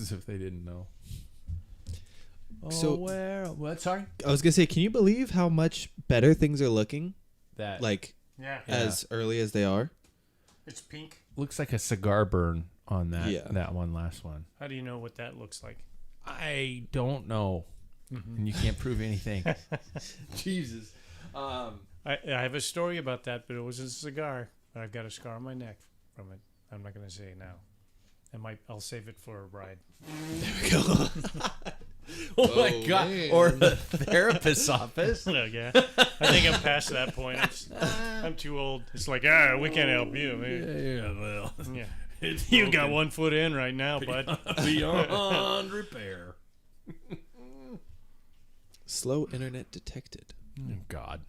As if they didn't know. So what? Sorry. I was gonna say, can you believe how much better things are looking? That As early as they are. It's pink. looks like a cigar burn on that. Yeah. That last one. How do you know what that looks like? I don't know, and you can't prove anything. Jesus. I have a story about that, but it was a cigar. But I've got a scar on my neck from it. I'm not going to say it now. I'll save it for a ride. There we go. Oh my God! Man. Or the therapist's office. No, yeah, I think I'm past that point. I'm too old. It's like, we can't help you. Well, Yeah. it's You got broken. 1 foot in right now, bud. Beyond repair. Slow internet detected. Oh God.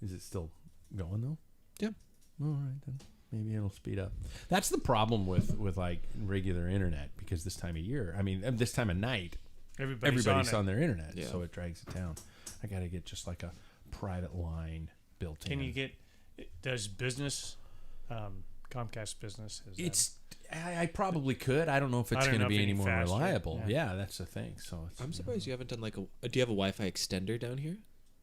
Is it still going though? Yeah. All right then. Maybe it'll speed up. That's the problem with like regular internet, because this time of year, I mean, this time of night, everybody's on their internet, Yeah. so it drags it down. I got to get just like a private line built in. Can you get? Does business, Comcast business? I probably could. I don't know if it's going to be any more faster. reliable. Yeah. Yeah, that's the thing. So it's, I'm surprised you haven't done like a. Do you have a Wi-Fi extender down here?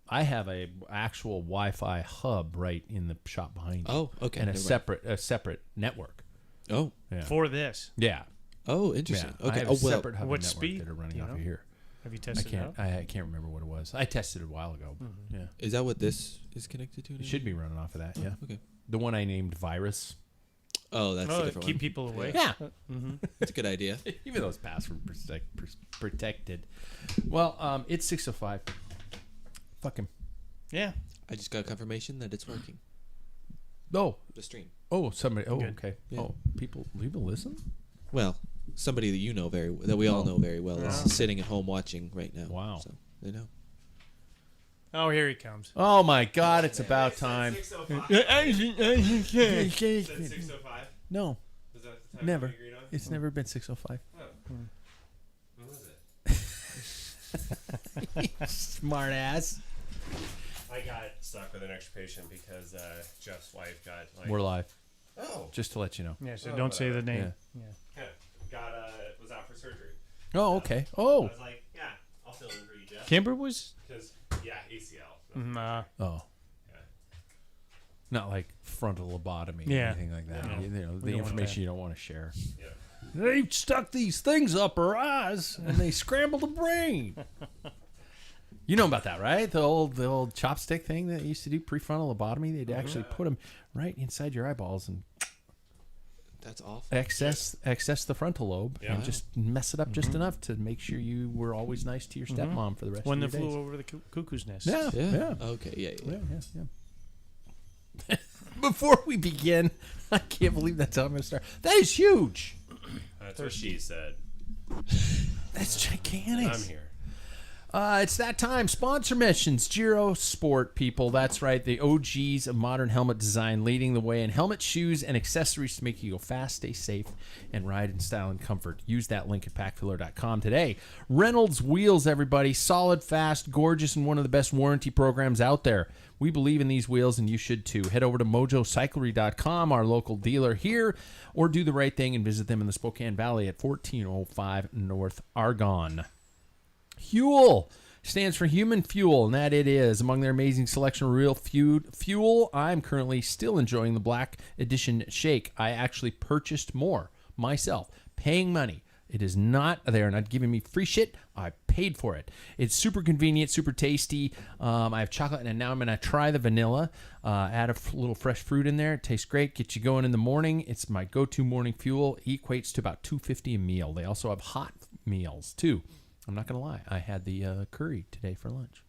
I have a actual Wi-Fi hub right in the shop behind you. Oh, okay. And a never mind. separate network. Oh. Yeah. for this? Yeah. Oh, interesting. Yeah. Okay. I have Oh, a separate hub what and network speed? that are running Do you off know? of here. Have you tested it out? I can't remember what it was. I tested it a while ago. Yeah. Is that what this is connected to? It should be running off of that. Yeah. Okay. The one I named Virus. Oh, that's a Oh, different keep one. people away. Yeah. That's a good idea. Even though it's password protected. Well, it's 6:05. Fuck him. Yeah. I just got confirmation that it's working. Oh. The stream. Oh, somebody. Oh, Good. okay. Yeah. Oh, people listen? Well, somebody that you know that we all know very well is Yeah. sitting at home watching right now. Wow. So they know. Oh, here he comes. Oh my God! It's about time. 6:05. 6:05. No, Was that the time never. we agreed on? It's never been 6:05. When was it? Smart ass. I got stuck with an extra patient because Jeff's wife got like. We're live. Oh. Just to let you know. Yeah, so don't say the name. Yeah. Was out for surgery. Oh, okay. I Oh. was like, yeah, I'll fill in for you, Jeff. Kimber was. Because ACL. Nah. Oh. Yeah. Not like frontal lobotomy or Yeah. anything like that. No. You know, We the don't want information that. you don't want to share. Yeah. They stuck these things up her eyes and they scrambled the brain. You know about that, right? The old chopstick thing that used to do prefrontal lobotomy. They'd actually put them right inside your eyeballs and That's awful. access the frontal lobe Yeah. and just mess it up just enough to make sure you were always nice to your stepmom for the rest When of the your flew days. over the cuckoo's nest. Yeah, yeah. Okay. Yeah. Yeah. Before we begin, I can't believe that's how I'm going to start. That is huge. That's what she said. That's gigantic. I'm here. It's that time. Sponsor mentions Giro Sport, people. That's right. The OGs of modern helmet design, leading the way in helmet, shoes, and accessories to make you go fast, stay safe, and ride in style and comfort. Use that link at packfiller.com today. Reynolds Wheels, everybody. Solid, fast, gorgeous, and one of the best warranty programs out there. We believe in these wheels, and you should too. Head over to mojocyclery.com, our local dealer here, or do the right thing and visit them in the Spokane Valley at 1405 North Argonne. Huel stands for human fuel, and that it is. Among their amazing selection of real fuel, I'm currently still enjoying the Black Edition Shake. I actually purchased more myself, paying money. It is not, they're not giving me free shit. I paid for it. It's super convenient, super tasty. I have chocolate, and now I'm going to try the vanilla. Add a little fresh fruit in there. It tastes great. Get you going in the morning. It's my go-to morning fuel. It equates to about $2.50 a meal. They also have hot meals, too. I'm not going to lie. I had the curry today for lunch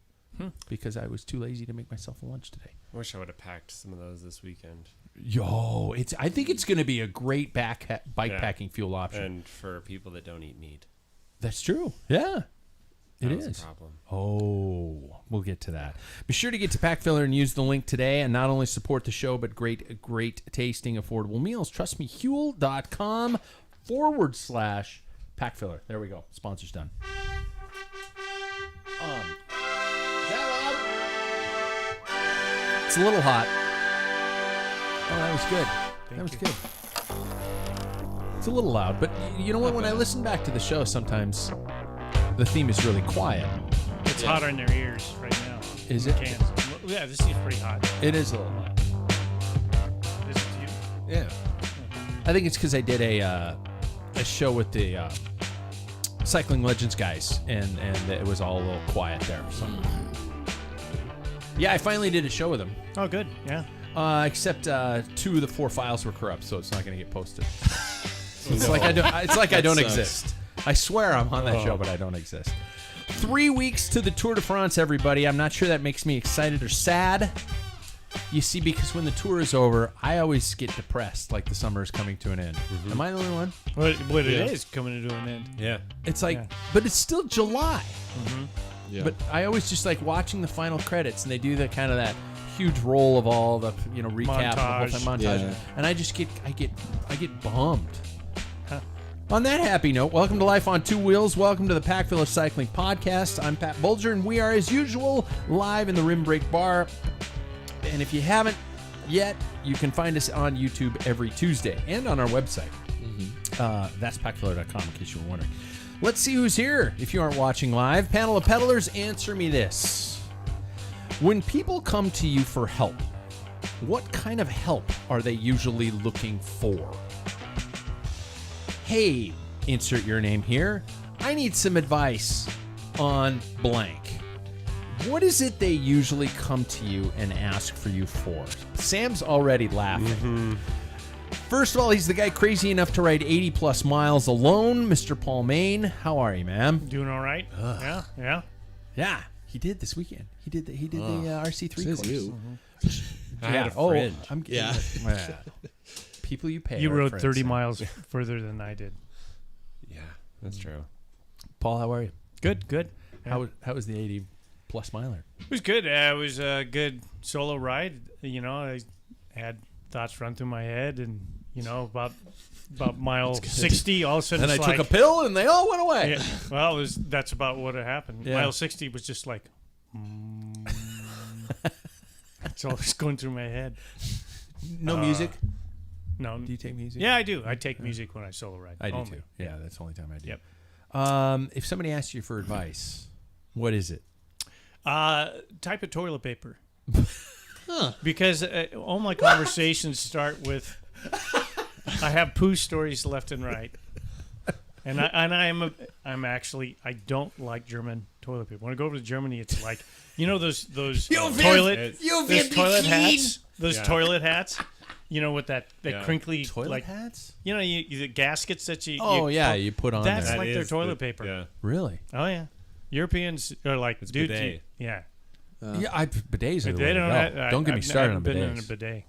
because I was too lazy to make myself a lunch today. I wish I would have packed some of those this weekend. Yo, I think it's going to be a great bikepacking fuel option. And for people that don't eat meat. That's true. Yeah, it That was is. a problem. Oh, we'll get to that. Be sure to get to Packfiller and use the link today and not only support the show, but great tasting, affordable meals. Trust me, Huel.com/Packfiller. There we go. Sponsor's done. Is that loud? It's a little hot. Oh, that was good. That was good. It's a little loud, but you know what? When I listen back to the show, sometimes the theme is really quiet. It's hotter in their ears right now. Is In it? Kansas. Yeah, this seems pretty hot. It is a little loud. This is you. Yeah. I think it's because I did a show with the Cycling Legends guys, and it was all a little quiet there. So. Yeah, I finally did a show with them. Oh, good. Yeah. Except 2 of the 4 files were corrupt, so it's not going to get posted. It's like I don't sucks. exist. I swear I'm on that show, but I don't exist. 3 weeks to the Tour de France, everybody. I'm not sure that makes me excited or sad. You see, because when the tour is over, I always get depressed, like the summer is coming to an end. Am I the only one? What it is coming to an end. Yeah. It's like, Yeah. but it's still July. Yeah. But I always just like watching the final credits, and they do the kind of that huge roll of all the recap of the whole thing, montage, Yeah. and I get bummed. On that happy note, welcome to Life on Two Wheels. Welcome to the Packfiller Cycling Podcast. I'm Pat Bulger, and we are, as usual, live in the Rim Break Bar. And if you haven't yet, you can find us on YouTube every Tuesday and on our website. That's packfiller.com, in case you were wondering. Let's see who's here if you aren't watching live. Panel of peddlers, answer me this. When people come to you for help, what kind of help are they usually looking for? Hey, insert your name here. I need some advice on blank. What is it they usually come to you and ask for you for? Sam's already laughing. First of all, he's the guy crazy enough to ride 80 plus miles alone, Mr. Paul Main. How are you, ma'am? Doing all right? Yeah. Yeah, he did this weekend. He did the RC3 Says course. you. I had a fringe. I'm kidding. Yeah. People you pay. You are rode friends. 30 miles further than I did. Yeah, that's true. Paul, how are you? Good. How was the 80 plus miler? It was good. It was a good solo ride. I had thoughts run through my head, and about mile 60, all of a sudden And I it's took a like, pill and they all went away. yeah, well, that's about what had happened. Yeah. Mile 60 was just like, it's always going through my head. No music? No, Do you take music? yeah, I do. I take music when I solo ride. I do Only. too. Yeah, that's the only time I do. Yep. If somebody asks you for advice, what is it? Type of toilet paper. Because all my conversations start with, I have poo stories left and right, and I don't like German toilet paper. When I go over to Germany, it's like those toilet hats, toilet hats. With that crinkly Toilet hats? the gaskets that you. You put on That's there. like their toilet paper. Yeah. Really? Oh yeah, Europeans are like, dude, bidet. yeah. Bidets are the They way to don't. go. Don't get me started on I've been in a bidets. bidet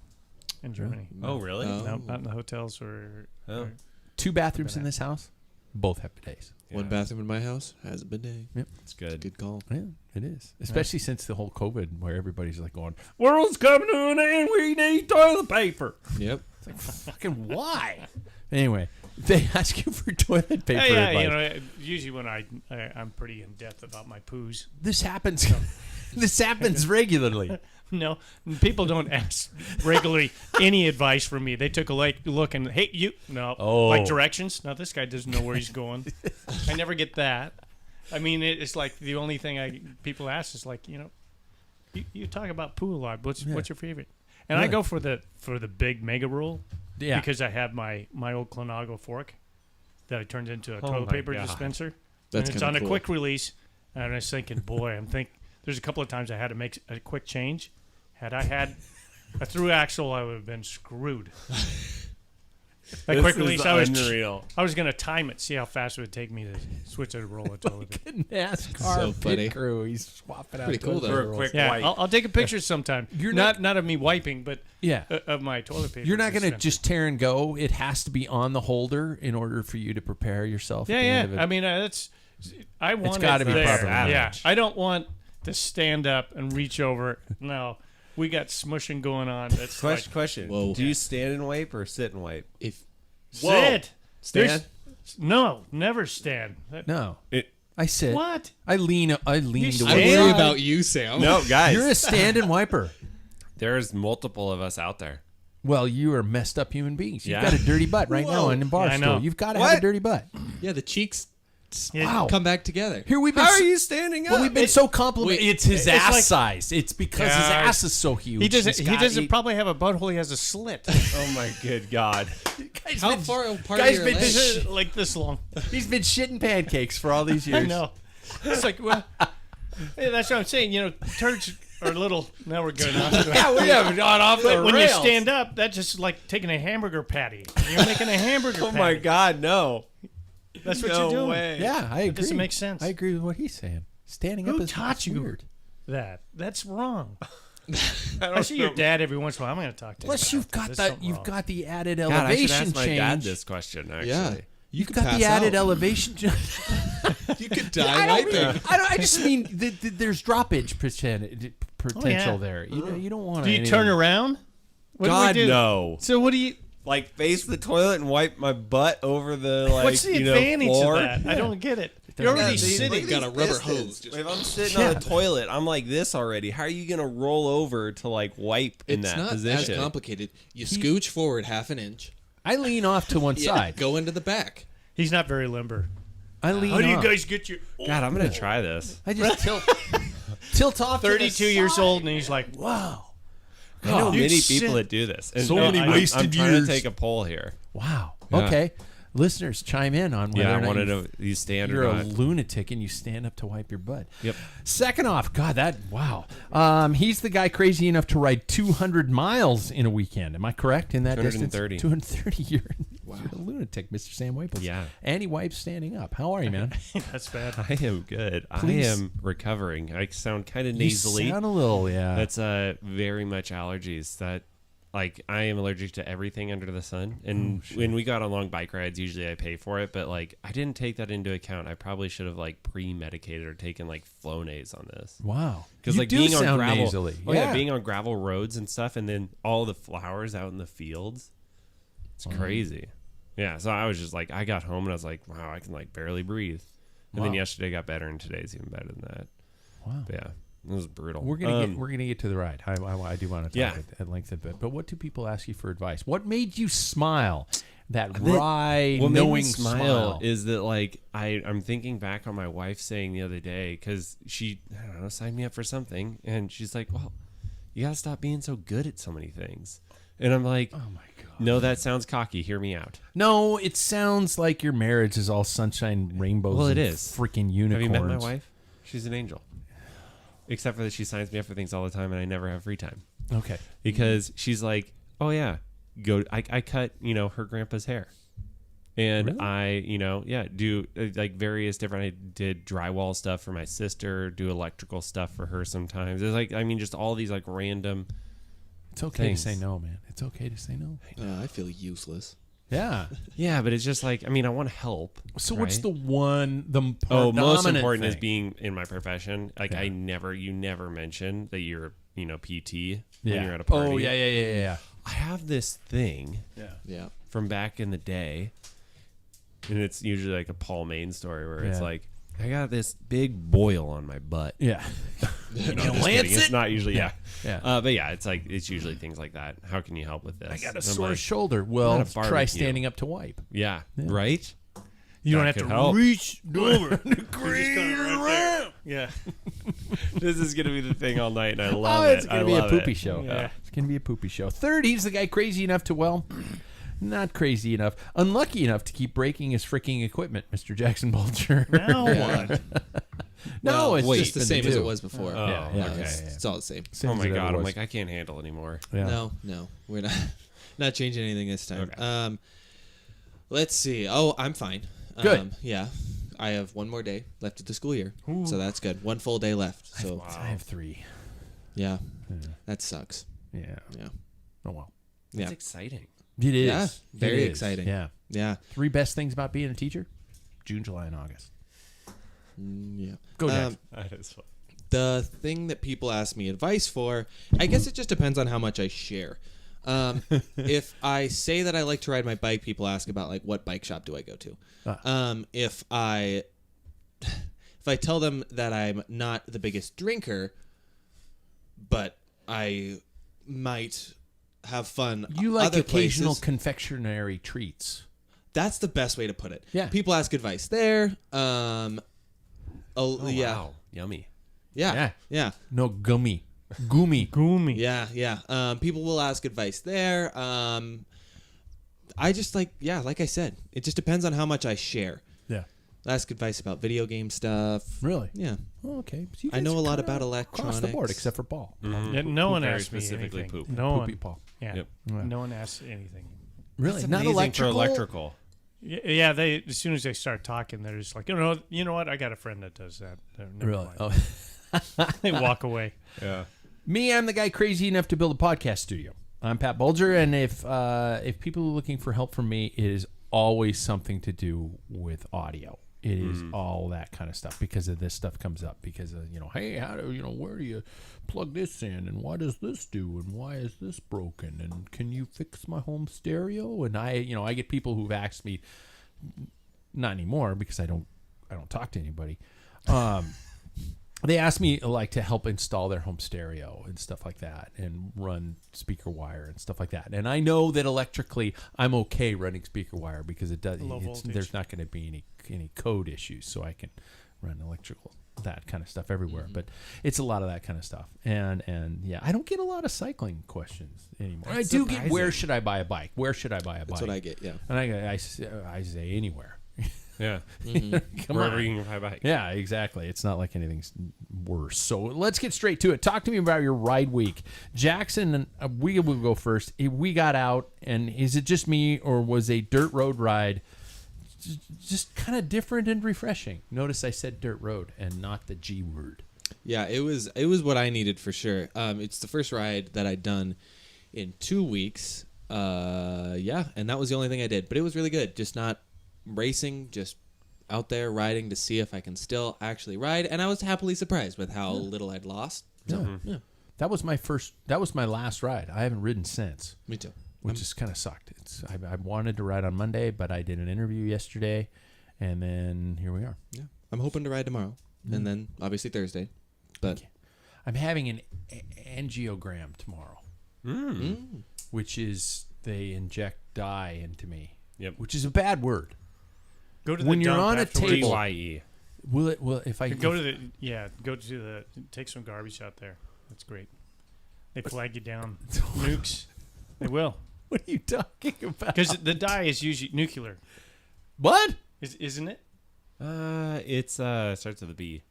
in Germany. Oh, really? Oh. No, not in the hotels or. Oh. 2 bathrooms in this house, both have bidets. One bathroom in my house has a bidet. It's good. Good call. Yeah, it is. Especially since the whole COVID, where everybody's like going, "World's coming to an end. We need toilet paper." Yep. It's like, fucking why? Anyway, they ask you for toilet paper advice. Usually when I'm pretty in depth about my poos. This happens. This happens regularly. No, people don't ask regularly any advice from me. They took a look and, hey, you, no, like directions. No, this guy doesn't know where he's going. I never get that. I mean, it's like the only thing people ask is like, you talk about poo a lot. What's your favorite? And I go for the big mega roll. Yeah. Because I have my old Clonago fork that I turned into a toilet paper dispenser. That's and it's kinda on a cool. quick release. And I was thinking, there's a couple of times I had to make a quick change. Had I had a through axle, I would have been screwed. That quick release, I was going to time it, see how fast it would take me to switch a roll of toilet paper. NASCAR So funny. pit crew. He's swapping out. Pretty cool, toilet though. paper For a rolls. quick Yeah, wipe. I'll take a picture sometime. You're not of me wiping, but Yeah. of my toilet paper. You're not going to dispenser. just tear and go. It has to be on the holder in order for you to prepare yourself. at the Yeah. end of it. I mean, I want it gotta be there. properly Yeah, managed. I don't want to stand up and reach over. No, we got smushing going on. That's like, Question. Whoa. Do you stand and wipe or sit and wipe? If sit. Stand? There's- No, never stand. no. It- I sit. What? I lean. I lean You to I one worry side. about you, Sam. No, guys. You're a stand and wiper. There's multiple of us out there. Well, you are messed up human beings. You've Yeah. got a dirty butt right now on the bar Yeah, I know. stool. You've got to have a dirty butt. Yeah, the cheeks Wow. come back together. Here we've been. How are you standing up? Well, we've been so complimented. It's his it's ass like- size. It's because his Yeah. ass is so huge. He doesn't. He's He got- doesn't probably have a butthole. He has a slit. Oh my good God. Guy's How been- far apart guy's are your been- legs? This is like this long. He's been shitting pancakes for all these years. I know. It's like, well, hey, that's what I'm saying. You know, turds are little. Now we're going off. Yeah, we haven't gone off the But when you rails. stand up, that's just like taking a hamburger patty. You're making a hamburger Oh patty. my God, no. That's what No you're doing. way. Yeah, I agree. doesn't make sense. I agree with what he's saying. Standing Who up is taught you? weird. That's wrong. I I see your dad every once in a while. I'm going to talk to him. Plus, about you've that. got There's the something you've wrong. got the added God, I should elevation ask my change. dad this question, actually. Yeah. You've could got pass the added out. elevation. You could die right there. I just mean there's droppage potential there. You don't want to. Do you turn around? What God, do we do? no. So what do you? Like face the toilet and wipe my butt over the like What's the you advantage know, floor. of that? I don't get it. You're already sitting. Got a rubber hose. If I'm sitting on the toilet, I'm like this already. How are you gonna roll over to like wipe in It's that not position? as complicated. You scooch forward half an inch. I lean off to one Yeah, side. go into the back. He's not very limber. I lean How do you off. guys get your? God, I'm gonna try this. I just tilt off. to the 32 years side. old, and he's like, Wow. I know You many sit- people that do this. And So no, many I'm wasted trying years. to take a poll here. Wow. Yeah. Okay. Listeners, chime in on whether Yeah, or I not wanted to. You stand you're or a not? lunatic and you stand up to wipe your butt. Yep. Second off, God, wow. He's the guy crazy enough to ride 200 miles in a weekend. Am I correct in that 230. distance? 230. You're a lunatic, Mr. Sam Waples. Yeah. And he wipes standing up. How are you, man? that's bad. I am good. Please. I am recovering. I sound kind of You nasally. sound a little, yeah. That's very much allergies. That like I am allergic to everything under the sun. And when we got on long bike rides, usually I pay for it, but like I didn't take that into account. I probably should have like pre-medicated or taken like Flonase on this. Wow. Because You like do being on sound gravel, nasally. oh yeah, being on gravel roads and stuff, and then all the flowers out in the fields, it's crazy. Yeah, so I was just like, I got home and I was like, wow, I can like barely breathe. And then Wow. yesterday got better, and today's even better than that. Wow. But yeah, it was brutal. We're gonna get to the ride. I do want to talk Yeah. at length a bit. But what do people ask you for advice? What made you smile? That wry, what made me knowing smile is that like I'm thinking back on my wife saying the other day, because she, I don't know, signed me up for something, and she's like, well, you gotta stop being so good at so many things. And I'm like, Oh my god. no, that sounds cocky. Hear me out. No, it sounds like your marriage is all sunshine, rainbows. Well, it and is. freaking unicorns. Have you met my wife? She's an angel. Except for that she signs me up for things all the time, and I never have free time. Okay. Because she's like, oh yeah, I cut, her grandpa's hair. And Really? I, do like various different, I did drywall stuff for my sister, do electrical stuff for her sometimes. It's like, just all these like random. It's okay Things. to say no, man. It's okay to say no. I feel useless. Yeah. Yeah, but it's just like, I want to help. So what's right? the most most important is thing? being in my profession. Like Yeah. you never mention that you're, PT Yeah. when you're at a party. Oh yeah. I have this thing Yeah. from back in the day, and it's usually like a Paul Main story where it's Yeah. like, I got this big boil on my butt. Yeah. No, just kidding. It's not usually, yeah. Yeah. But yeah, it's usually things like that. How can you help with this? I got a And I'm sore like, shoulder. Well, not a try barbecue. standing up to wipe. Yeah, right? You don't That have could to help. reach over. Right yeah. This is going to be the thing all night, and I love It's it. gonna I be a love poopy it. show. Yeah. It's gonna be a poopy show. Third, he's the guy crazy enough to not crazy enough, unlucky enough to keep breaking his freaking equipment, Mr. Jackson Bulger. Now what? No, it's just the been same as it two. was before. Oh, Yeah, yeah. okay. It's all the same. Same Oh as my it ever God. I'm was. like, I can't handle anymore. Yeah. No, we're not changing anything this time. Okay. Let's see. Oh, I'm fine. Good. Yeah, I have one more day left of the school year, so that's good. One full day left. So I have 3. yeah, that sucks. Yeah. Yeah, Oh well. yeah, It's exciting. It is. Yeah, It very is. exciting. Yeah. yeah, 3 best things about being a teacher: June, July, and August. yeah. Go, Jack. That is fun. The thing that people ask me advice for, I guess it just depends on how much I share. If I say that I like to ride my bike, people ask about like what bike shop do I go to. If I tell them that I'm not the biggest drinker, but I might have fun. You like other occasional places. confectionery treats. That's the best way to put it. Yeah. People ask advice there. Oh, Yeah. wow. Yummy. Yeah. Yeah. No gummy. Gumi. Goomy. Yeah. People will ask advice there. I just like I said, it just depends on how much I share. Yeah. I ask advice about video game stuff. Really? Yeah. Oh, okay. So you I guys know a are lot kinda about across the board, electronics. except for Paul. Yeah, no one Very asked me specifically anything. poop. No Poopy one. Paul. Yeah. Yep. Yeah. No one asked anything. Really? That's Not amazing electrical? for electrical. Yeah, they as soon as they start talking, they're just like, you know what? I got a friend that does that. Never Really? mind. Oh. They walk away. Yeah. Me, I'm the guy crazy enough to build a podcast studio. I'm Pat Bulger, and if people are looking for help from me, it is always something to do with audio. It is all that kind of stuff because of this stuff comes up because of, hey, how do where do you plug this in and what does this do and why is this broken and can you fix my home stereo? And I get people who've asked me, not anymore because I don't talk to anybody. They ask me like to help install their home stereo and stuff like that and run speaker wire and stuff like that. And I know that electrically I'm okay running speaker wire because it does. Low voltage. There's not going to be any code issues, so I can run electrical that kind of stuff everywhere. But it's a lot of that kind of stuff. And yeah, I don't get a lot of cycling questions anymore. That's I do surprising. get where should I buy a bike? Where should I buy a bike? That's what I get. Yeah. And I say anywhere. Yeah. Come Wherever on. you can ride a bike. Yeah, exactly. It's not like anything's worse. So let's get straight to it. Talk to me about your ride week. Jackson, we will go first. We got out, and is it just me, or was a dirt road ride just kind of different and refreshing? Notice I said dirt road and not the G word. Yeah, it was what I needed for sure. It's the first ride that I'd done in 2 weeks. Yeah, and that was the only thing I did. But it was really good. Just not racing, just out there riding to see if I can still actually ride. And I was happily surprised with how little I'd lost. So, yeah, That was my last ride. I haven't ridden since, me too. which just kind of sucked. I wanted to ride on Monday, but I did an interview yesterday, and then here we are. Yeah, I'm hoping to ride tomorrow, and then obviously Thursday. But I'm having an angiogram tomorrow, which is they inject dye into me. Yep. Which is a bad word. Go to the When you're dump on a afterwards. table- DYE. Will if I Go to the take some garbage out there. That's great. They flag you down. Nukes. They will. What are you talking about? Because the dye is usually nuclear. What? Isn't it? It's starts with a B.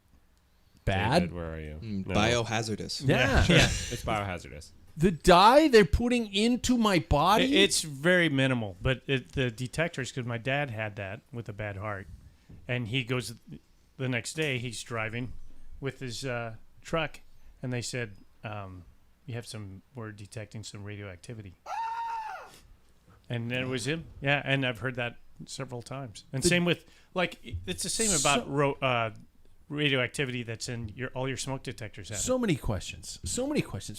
Bad? David, where are you? No. biohazardous. Yeah. It's biohazardous. The dye they're putting into my body. It's very minimal, but the detectors, because my dad had that with a bad heart, and he goes the next day, he's driving with his truck, and they said, we're detecting some radioactivity. And it was him. Yeah, and I've heard that several times. And same with, it's the same about radioactivity that's in all your smoke detectors have. so many questions.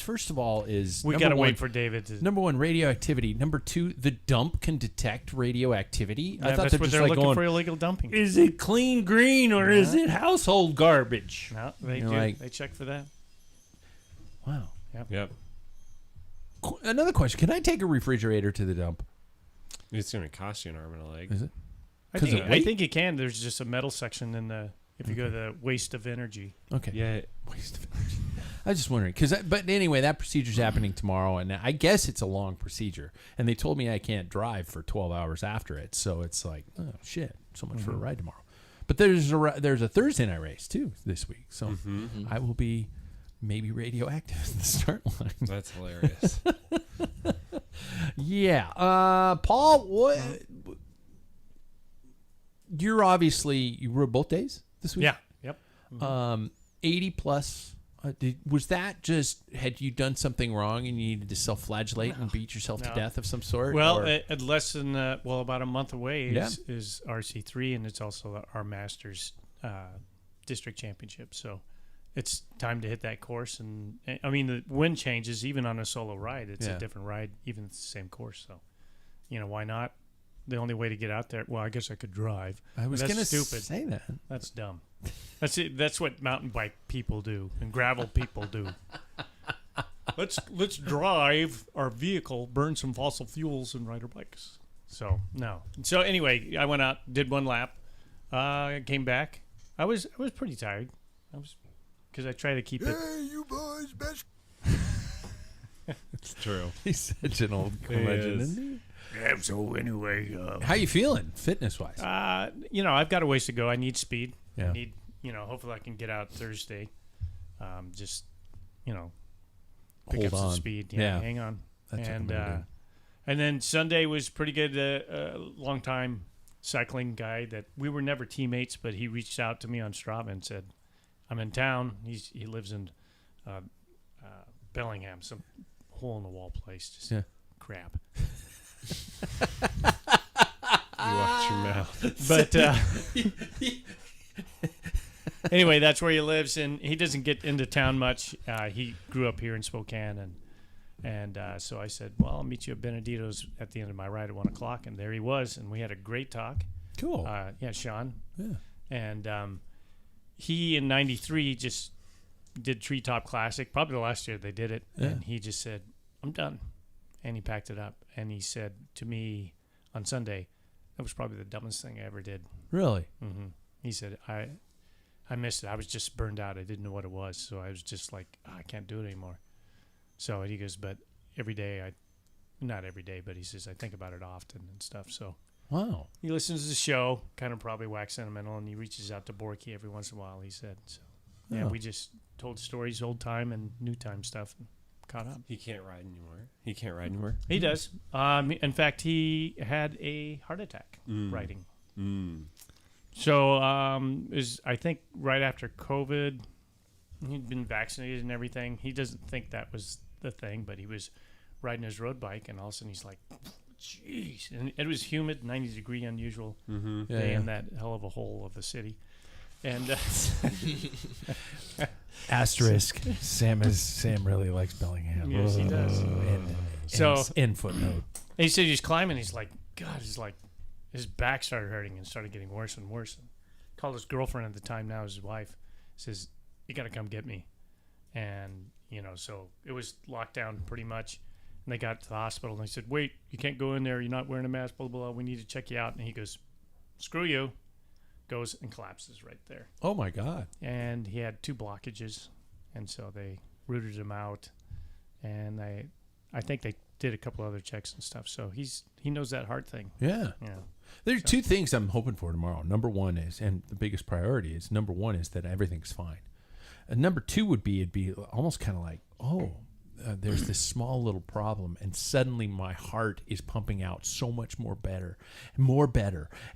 First of all, is We number got to one- wait for David to. Number one, radioactivity. Number two, the dump can detect radioactivity. I Yeah, thought that's they're what just they're like looking going, for illegal dumping. is it clean green or is it household garbage? No, they You're do. like- They check for that. Wow. Yep. Another question. Can I take a refrigerator to the dump? It's going to cost you an arm and a leg. Is it? I 'Cause think, of I weight? think you can. There's just a metal section in the. If you go to the waste of energy. Okay. Yeah. Waste of energy. I was just wondering but anyway, that procedure's happening tomorrow, and I guess it's a long procedure. And they told me I can't drive for 12 hours after it, so it's like, oh shit, so much for a ride tomorrow. But there's a Thursday night race too this week, so I will be maybe radioactive at the start line. That's hilarious. Yeah, Paul, what? You rode both days this week. Yeah. Yep. 80 plus. Was that just, had you done something wrong and you needed to self-flagellate and beat yourself to No. death of some sort? Well, or- at less than about a month away Yeah. is RC3, and it's also our Masters district championship. So it's time to hit that course. And I mean, the wind changes even on a solo ride. It's Yeah. a different ride, even if it's the same course. So, why not? The only way to get out there. Well, I guess I could drive. I was That's going to stupid. say that. That's dumb. That's it. That's what mountain bike people do and gravel people do. let's drive our vehicle, burn some fossil fuels, and ride our bikes. So no. So anyway, I went out, did one lap, came back. I was pretty tired. Because I try to keep it. Hey, you boys, best. It's true. He's such an old curmudgeon, isn't he? Yeah, so anyway, How you feeling, fitness-wise? I've got a ways to go. I need speed. Yeah. I need, hopefully I can get out Thursday. Just, pick Hold up some on. speed. Yeah. Hang on. That's what I'm and gonna do. and then Sunday was pretty good. Long time cycling guy that we were never teammates, but he reached out to me on Strava and said, "I'm in town." He lives in Bellingham, some hole in the wall place. Just crap. You watch your mouth. But anyway, that's where he lives, and he doesn't get into town much. He grew up here in Spokane, and so I said, "Well, I'll meet you at Benedito's at the end of my ride at 1:00." And there he was, and we had a great talk. Cool. Sean. Yeah. And he in '93 just did Treetop Classic, probably the last year they did it, and he just said, "I'm done," and he packed it up, and he said to me on Sunday, "That was probably the dumbest thing I ever did." Really? Mm-hmm. He said, I missed it. I was just burned out. I didn't know what it was. So I was just like, I can't do it anymore. So he goes, but every day, not every day, but he says, I think about it often and stuff. So Wow. he listens to the show, kind of probably wax sentimental, and he reaches out to Borky every once in a while, he said. So yeah, we just told stories, old time and new time stuff, and caught up. He can't ride anymore. He does. In fact, he had a heart attack riding. So I think right after COVID, he'd been vaccinated and everything. He doesn't think that was the thing, but he was riding his road bike, and all of a sudden he's like, jeez. And it was humid, 90-degree unusual day in that hell of a hole of the city. And Asterisk. Sam really likes Bellingham. Yes, he does. So in footnote. he said he's climbing. He's like, God, his back started hurting and started getting worse and worse. And called his girlfriend at the time, now his wife, says, you got to come get me. And, so it was locked down pretty much. And they got to the hospital, and they said, wait, you can't go in there. You're not wearing a mask, blah, blah, blah. We need to check you out. And he goes, screw you. Goes and collapses right there. Oh, my God. And he had 2 blockages. And so they rooted him out. And I think they did a couple other checks and stuff. So he knows that heart thing. Yeah. There are 2 things I'm hoping for tomorrow. Number 1 is, and the biggest priority is, number 1 is that everything's fine. And number 2 would be, it'd be almost kind of like, there's this small little problem, and suddenly my heart is pumping out so much more better.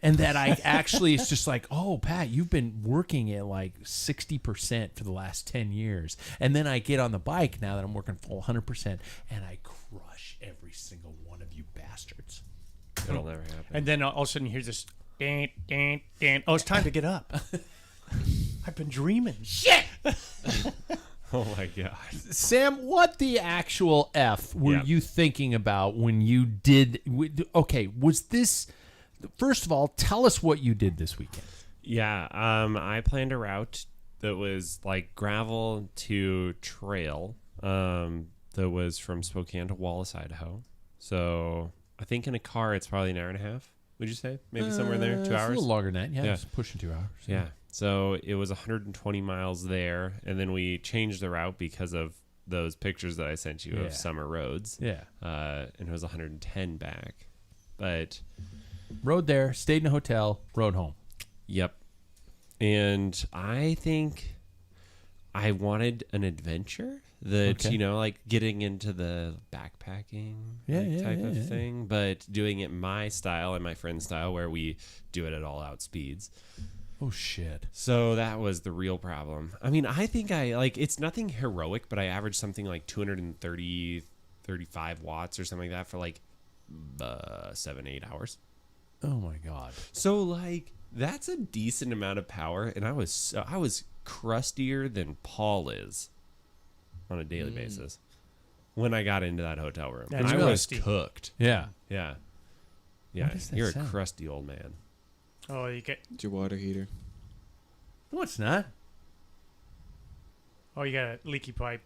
And that I actually, it's just like, oh, Pat, you've been working at like 60% for the last 10 years. And then I get on the bike now that I'm working full 100%, and I crush every single one of you bastards. It'll never happen. And then all of a sudden you hear this, dan, dan, dan. Oh, it's time to get up. I've been dreaming. Shit! Oh my God. Sam, what the actual F were you thinking about when you did? Okay, was this, first of all, tell us what you did this weekend. Yeah, I planned a route that was like gravel to trail that was from Spokane to Wallace, Idaho. So I think in a car it's probably an hour and a half, would you say? Maybe somewhere there, 2 It's hours? a little longer than that. Yeah, Yeah. it's pushing 2 hours. Yeah. So it was 120 miles there, and then we changed the route because of those pictures that I sent you of summer roads. Yeah. And it was 110 back. But Rode there, stayed in a hotel, rode home. yep. And I think I wanted an adventure that, Okay. like getting into the backpacking type of thing, but doing it my style and my friend's style where we do it at all out speeds. Oh, shit. So that was the real problem. I mean, I think it's nothing heroic, but I averaged something like 35 watts or something like that for like 7-8 hours. Oh, my God. So that's a decent amount of power. And I was crustier than Paul is on a daily basis when I got into that hotel room. That's I crusty. was cooked. Yeah. Yeah. What Yeah. does that You're sound? a crusty old man. Oh, you get. It's your water heater. No, it's not. Oh, you got a leaky pipe.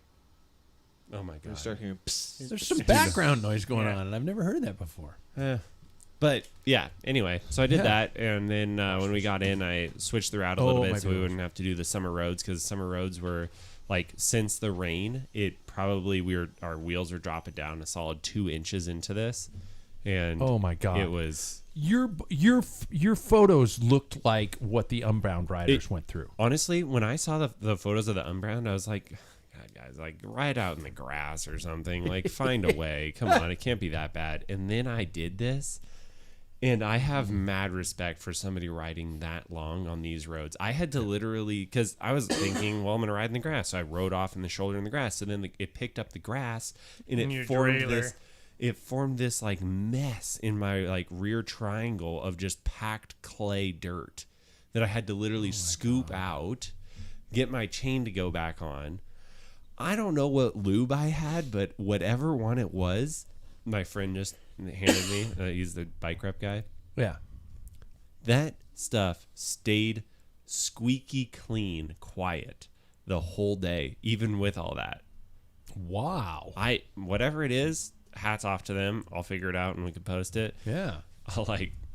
Oh my You god. start hearing. Psst. There's some background noise going Yeah. on, and I've never heard that before. But yeah, anyway, so I did Yeah. that, and then when we got in, I switched the route a little Oh, my bit so we gosh. wouldn't have to do the summer roads, because summer roads were like, since the rain, it probably our wheels are dropping down a solid 2 inches into this, and Oh my god, it was your photos looked like what the Unbound riders went through. honestly, when I saw the photos of the Unbound, I was like, God, guys, like ride out in the grass or something, like find a way. Come on, it can't be that bad. And then I did this. And I have mad respect for somebody riding that long on these roads. I had to literally, because I was thinking, well, I'm going to ride in the grass. So I rode off in the shoulder in the grass. So then it picked up the grass, and In your it formed trailer. this. It formed this like mess in my like rear triangle of just packed clay dirt that I had to literally scoop out, get my chain to go back on. I don't know what lube I had, but whatever one it was, my friend just handed me. He's the bike rep guy. Yeah. That stuff stayed squeaky clean, quiet the whole day, even with all that. Wow. Whatever it is, hats off to them. I'll figure it out and we can post it. Yeah.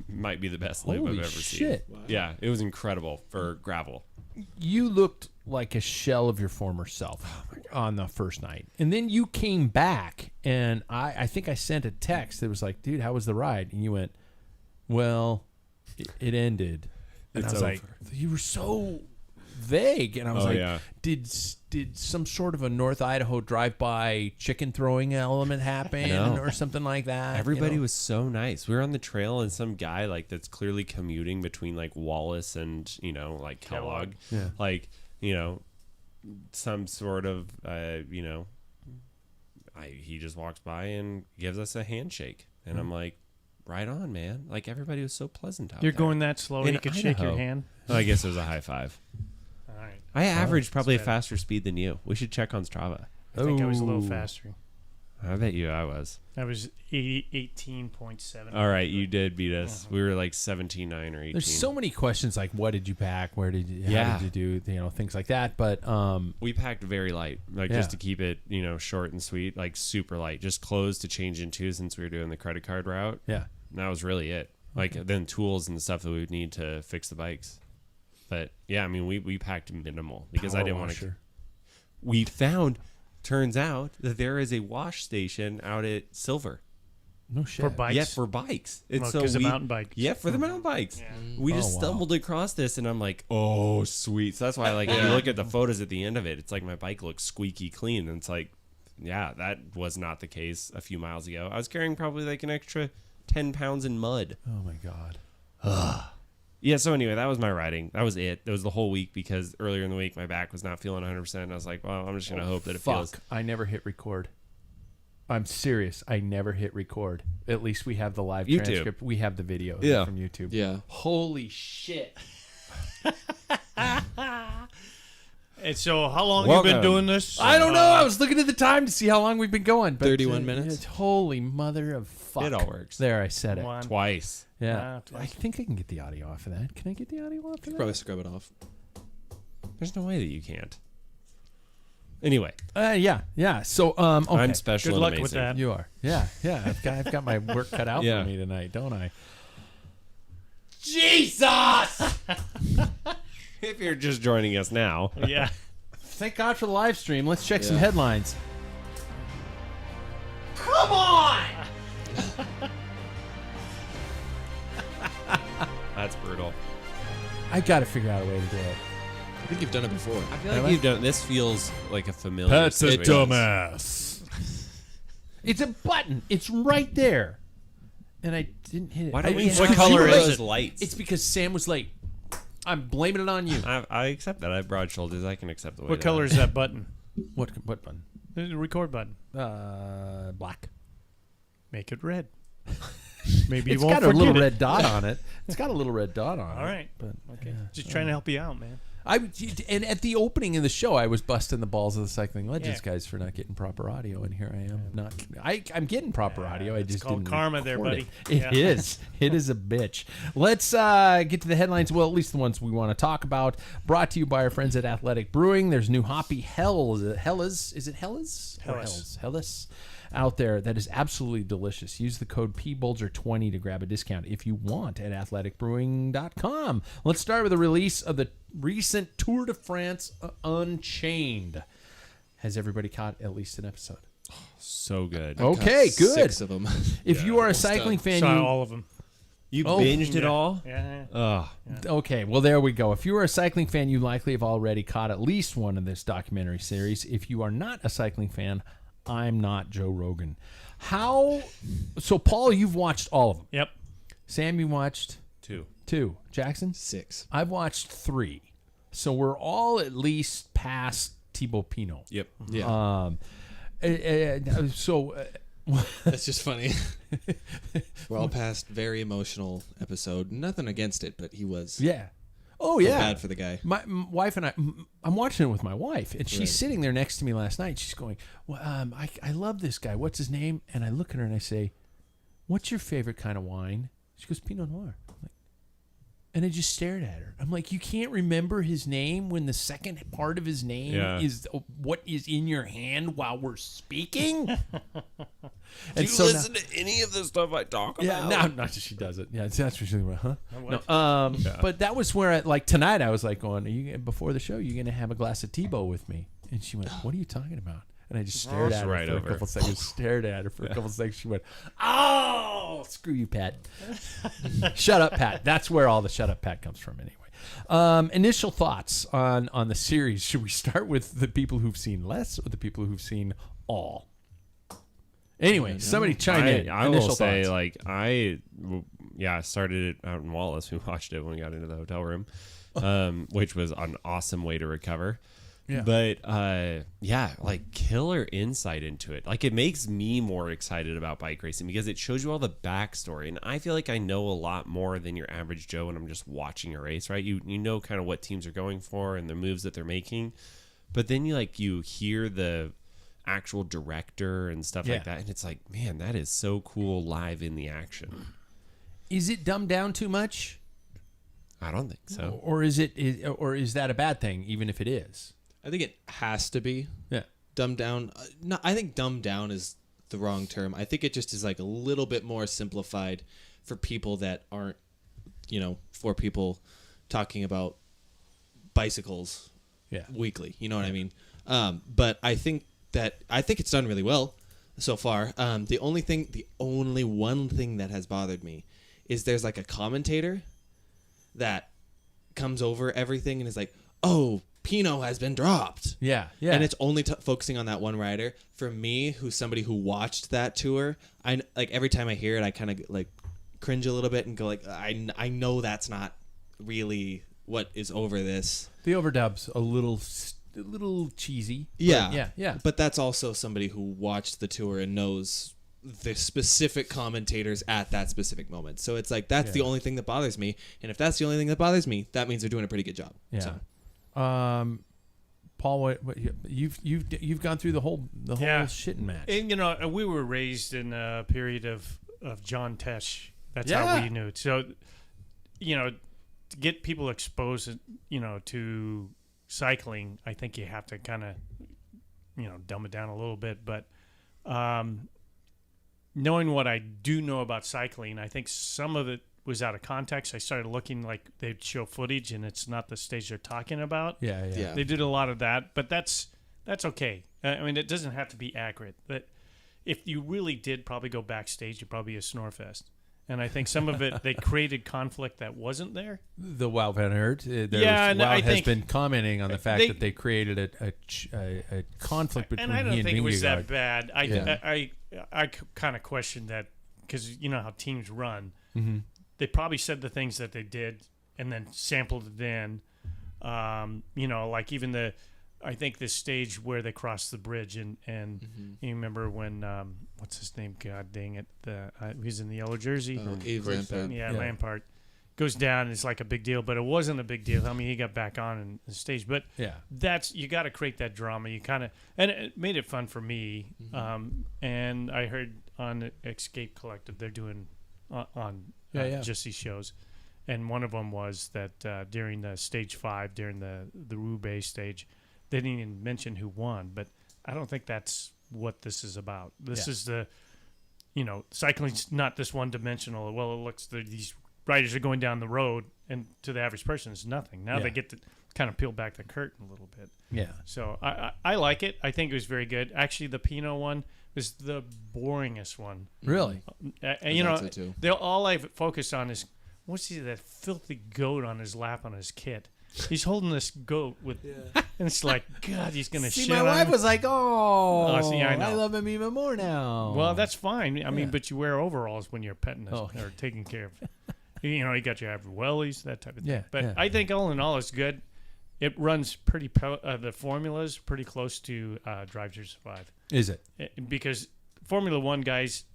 Might be the best lube Holy I've ever shit. seen. Yeah, it was incredible for gravel. You looked like a shell of your former self on the first night. And then you came back, and I think I sent a text that was like, dude, how was the ride? And you went, well, it ended. And It's I was like, over. you were so vague. And I was Oh, like, yeah. did some sort of a North Idaho drive-by chicken throwing element happen No. or something like that? Everybody was so nice. We were on the trail, and some guy like that's clearly commuting between like Wallace and like Kellogg, Yeah. like some sort of he just walks by and gives us a handshake, and I'm like, right on, man. Like everybody was so pleasant out You're there. going that slow, In you could shake your Idaho. hand. Oh, I guess it was a high five. All right. I averaged probably a that's better. faster speed than you. We should check on Strava. I think I was a little Oh. faster. I bet you I was. I was 18.7. All right, you did beat us. We were like 17.9 or 18. There's so many questions like, what did you pack? Where did you, how Yeah. did you do? Things like that. But We packed very light, like Yeah. just to keep it, short and sweet, like super light. Just clothes to change into since we were doing the credit card route. yeah. And that was really it. Like then tools and stuff that we would need to fix the bikes. But yeah, I mean, we packed minimal because I Power didn't want to. washer. We found, turns out that there is a wash station out at Silver. No shit. For bikes? Yeah, for bikes. And Well, so 'cause of we, mountain bike. Yeah, for the mountain bikes. We just Oh, wow. stumbled across this, and I'm like, oh, sweet. So that's why, like, if you look at the photos at the end of it, it's like my bike looks squeaky clean. And it's like, yeah, that was not the case a few miles ago. I was carrying probably like an extra 10 pounds in mud. Oh my god. Yeah, so anyway, that was my riding. That was it. It was the whole week because earlier in the week, my back was not feeling 100%. I was like, well, I'm just going to hope that it Fuck. feels. I never hit record. I'm serious. I never hit record. At least we have the live YouTube. transcript. We have the video Yeah. from YouTube. Yeah. Holy shit. And so, how long have you been Welcome. doing this? I don't know. I was looking at the time to see how long we've been going. But, 31 minutes. it's holy mother of fuck. It all works. There, I said it. One. Twice. Yeah. Twice. I think I can get the audio off of that. Can I get the audio off of that? Probably scrub it off. There's no way that you can't. Anyway, Yeah. So, okay. I'm special Good and luck amazing. with that. You are. Yeah. I've got my work cut out Yeah. for me tonight, don't I? Jesus! If you're just joining us now, Yeah. Thank God for the live stream. Let's check some Yeah. headlines. Come on! that's brutal. I got to figure out a way to do it. I think you've done it before. I feel like you've done this. Feels like a familiar. situation. dumbass. It's a button. It's right there. And I didn't hit it. Why don't we? It's What have because color you were is late. those lights? It's because Sam was late. I'm blaming it on you. I accept that. I have broad shoulders. I can accept the way. What that color is that button? What button? The record button. Black. Make it red. Maybe you It's won't got a forget little it. red dot on it. It's got a little red dot on it. All right. But Okay. Just trying to help you out, man. And at the opening of the show, I was busting the balls of the Cycling Legends guys for not getting proper audio, and here I am not. I'm getting proper audio. I just called didn't karma there, record buddy. It is. It is a bitch. Let's get to the headlines. Well, at least the ones we want to talk about. Brought to you by our friends at Athletic Brewing. There's new hoppy Hell. Is it Hellas? Hellas. Out there that is absolutely delicious. Use the code PBulger20 to grab a discount if you want at athleticbrewing.com. Let's start with the release of the recent Tour de France Unchained. Has everybody caught at least an episode? So good. Okay, good. 6 of them. If you are a cycling fan, Saw all of them. You binged it all? Yeah. Okay, well, there we go. If you are a cycling fan, you likely have already caught at least one of this documentary series. If you are not a cycling fan, I'm not Joe Rogan. So, Paul, you've watched all of them. Yep. Sam, you watched 2. Jackson? 6. I've watched 3. So we're all at least past Thibaut Pinot. Yep. Yeah. That's just funny. We're all past very emotional episode. Nothing against it, but he was Oh, feel yeah. bad for the guy. My wife and I'm watching it with my wife, and she's Right. sitting there next to me last night. She's going, well, I love this guy. What's his name? And I look at her and I say, what's your favorite kind of wine? She goes, Pinot Noir. And I just stared at her. I'm like, you can't remember his name when the second part of his name is what is in your hand while we're speaking? Do you listen to any of the stuff I talk about? Yeah, no, not that she does it. Yeah, that's what she's like, huh? No, but that was where, tonight I was like going, before the show, you're going to have a glass of Tebow with me. And she went, what are you talking about? And I just stared at her right for over. a couple seconds. Stared at her for a couple seconds. She went, "Oh, screw you, Pat." Shut up, Pat. That's where all the shut up, Pat comes from, anyway. Initial thoughts on the series. Should we start with the people who've seen less or the people who've seen all? Anyway, somebody chime in. I Initial will say, thoughts. I started it out in Wallace. We watched it when we got into the hotel room, which was an awesome way to recover. Yeah. But killer insight into it. Like, it makes me more excited about bike racing because it shows you all the backstory. And I feel like I know a lot more than your average Joe when I'm just watching a race, right? You know kind of what teams are going for and the moves that they're making. But then you hear the actual director and stuff like that, and it's like, man, that is so cool live in the action. Is it dumbed down too much? I don't think so. Or is that a bad thing, even if it is? I think it has to be Yeah. dumbed down. No, I think dumbed down is the wrong term. I think it just is like a little bit more simplified for people that aren't, for people talking about bicycles weekly. You know what I mean? But I think it's done really well so far. The only one thing that has bothered me is there's like a commentator that comes over everything and is like, oh, Pinot has been dropped. Yeah, yeah. And it's only focusing on that one rider. For me, who's somebody who watched that tour, I like every time I hear it, I kind of like cringe a little bit and go like, I know that's not really what is over this. The overdub's a little cheesy. Yeah, yeah. But that's also somebody who watched the tour and knows the specific commentators at that specific moment. So it's like that's the only thing that bothers me. And if that's the only thing that bothers me, that means they're doing a pretty good job. Yeah. So. Paul, what you've gone through the whole shitting match. And we were raised in a period of John Tesh. That's how we knew it. So, to get people exposed, to cycling, I think you have to kind of, dumb it down a little bit. But knowing what I do know about cycling, I think some of it was out of context. I started looking like they'd show footage and it's not the stage they're talking about. Yeah. They did a lot of that, but that's okay. I mean, it doesn't have to be accurate. But if you really did probably go backstage, you'd probably be a snorefest. And I think some of it, they created conflict that wasn't there. The Wout van Aert, and I Wout has think been commenting on the fact that they created a conflict between and I don't he think and it was Vingegaard. that bad. I kind of questioned that because you know how teams run. Mm-hmm. They probably said the things that they did and then sampled it in. Like even I think the stage where they crossed the bridge and you remember when what's his name? God dang it! He's in the yellow jersey. Yves Lampard. Yeah, Lampard. goes down, it's like a big deal, but it wasn't a big deal. I mean, he got back on the stage, but you got to create that drama. You kind of, and it made it fun for me. And I heard on Escape Collective they're doing on just these shows, and one of them was that during the stage 5, during the Roubaix stage, they didn't even mention who won, but I don't think that's what this is about. This is cycling's not this one-dimensional. Well, it looks these riders are going down the road, and to the average person, it's nothing. Now they get to kind of peel back the curtain a little bit. Yeah. So I like it. I think it was very good. Actually, the Pinot one was the boringest one. Really? And all I've focused on is what's that filthy goat on his lap on his kit. He's holding this goat with, and it's like, God, he's gonna shit. My wife was like, "Oh, see, I know. I love him even more now." Well, that's fine. I mean, but you wear overalls when you're petting or taking care of. You got your wellies, that type of thing. But I think all in all, it's good. It runs pretty. The formula's pretty close to Drive to Survive. Is it? Because Formula One guys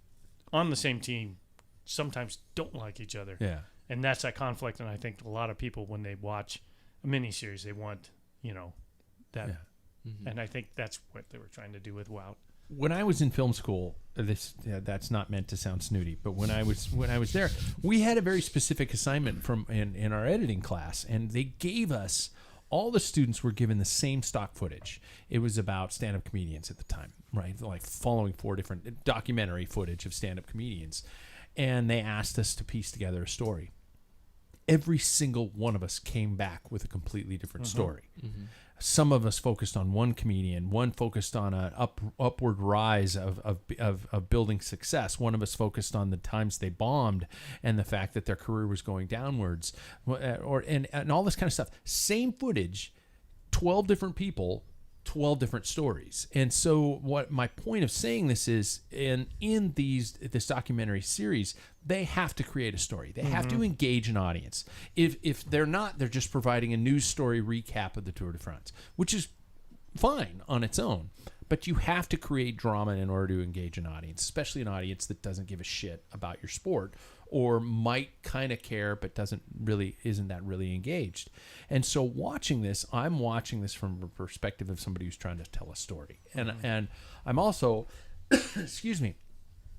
on the same team sometimes don't like each other. Yeah, and that's that conflict. And I think a lot of people, when they watch a miniseries, they want that. And I think that's what they were trying to do with WOW. When I was in film school, that's not meant to sound snooty, but when I was there, we had a very specific assignment in our editing class, and they gave us, all the students were given the same stock footage. It was about stand-up comedians at the time, right? Like following 4 different documentary footage of stand-up comedians, and they asked us to piece together a story. Every single one of us came back with a completely different story. Some of us focused on one comedian, one focused on an upward rise of building success. One of us focused on the times they bombed and the fact that their career was going downwards, and all this kind of stuff. Same footage, 12 different people, 12 different stories. And so what my point of saying this is, in this documentary series, they have to create a story. They have to engage an audience. If they're not, they're just providing a news story recap of the Tour de France, which is fine on its own. But you have to create drama in order to engage an audience, especially an audience that doesn't give a shit about your sport, or might kind of care but isn't that really engaged. And so I'm watching this from a perspective of somebody who's trying to tell a story. And I'm also, excuse me,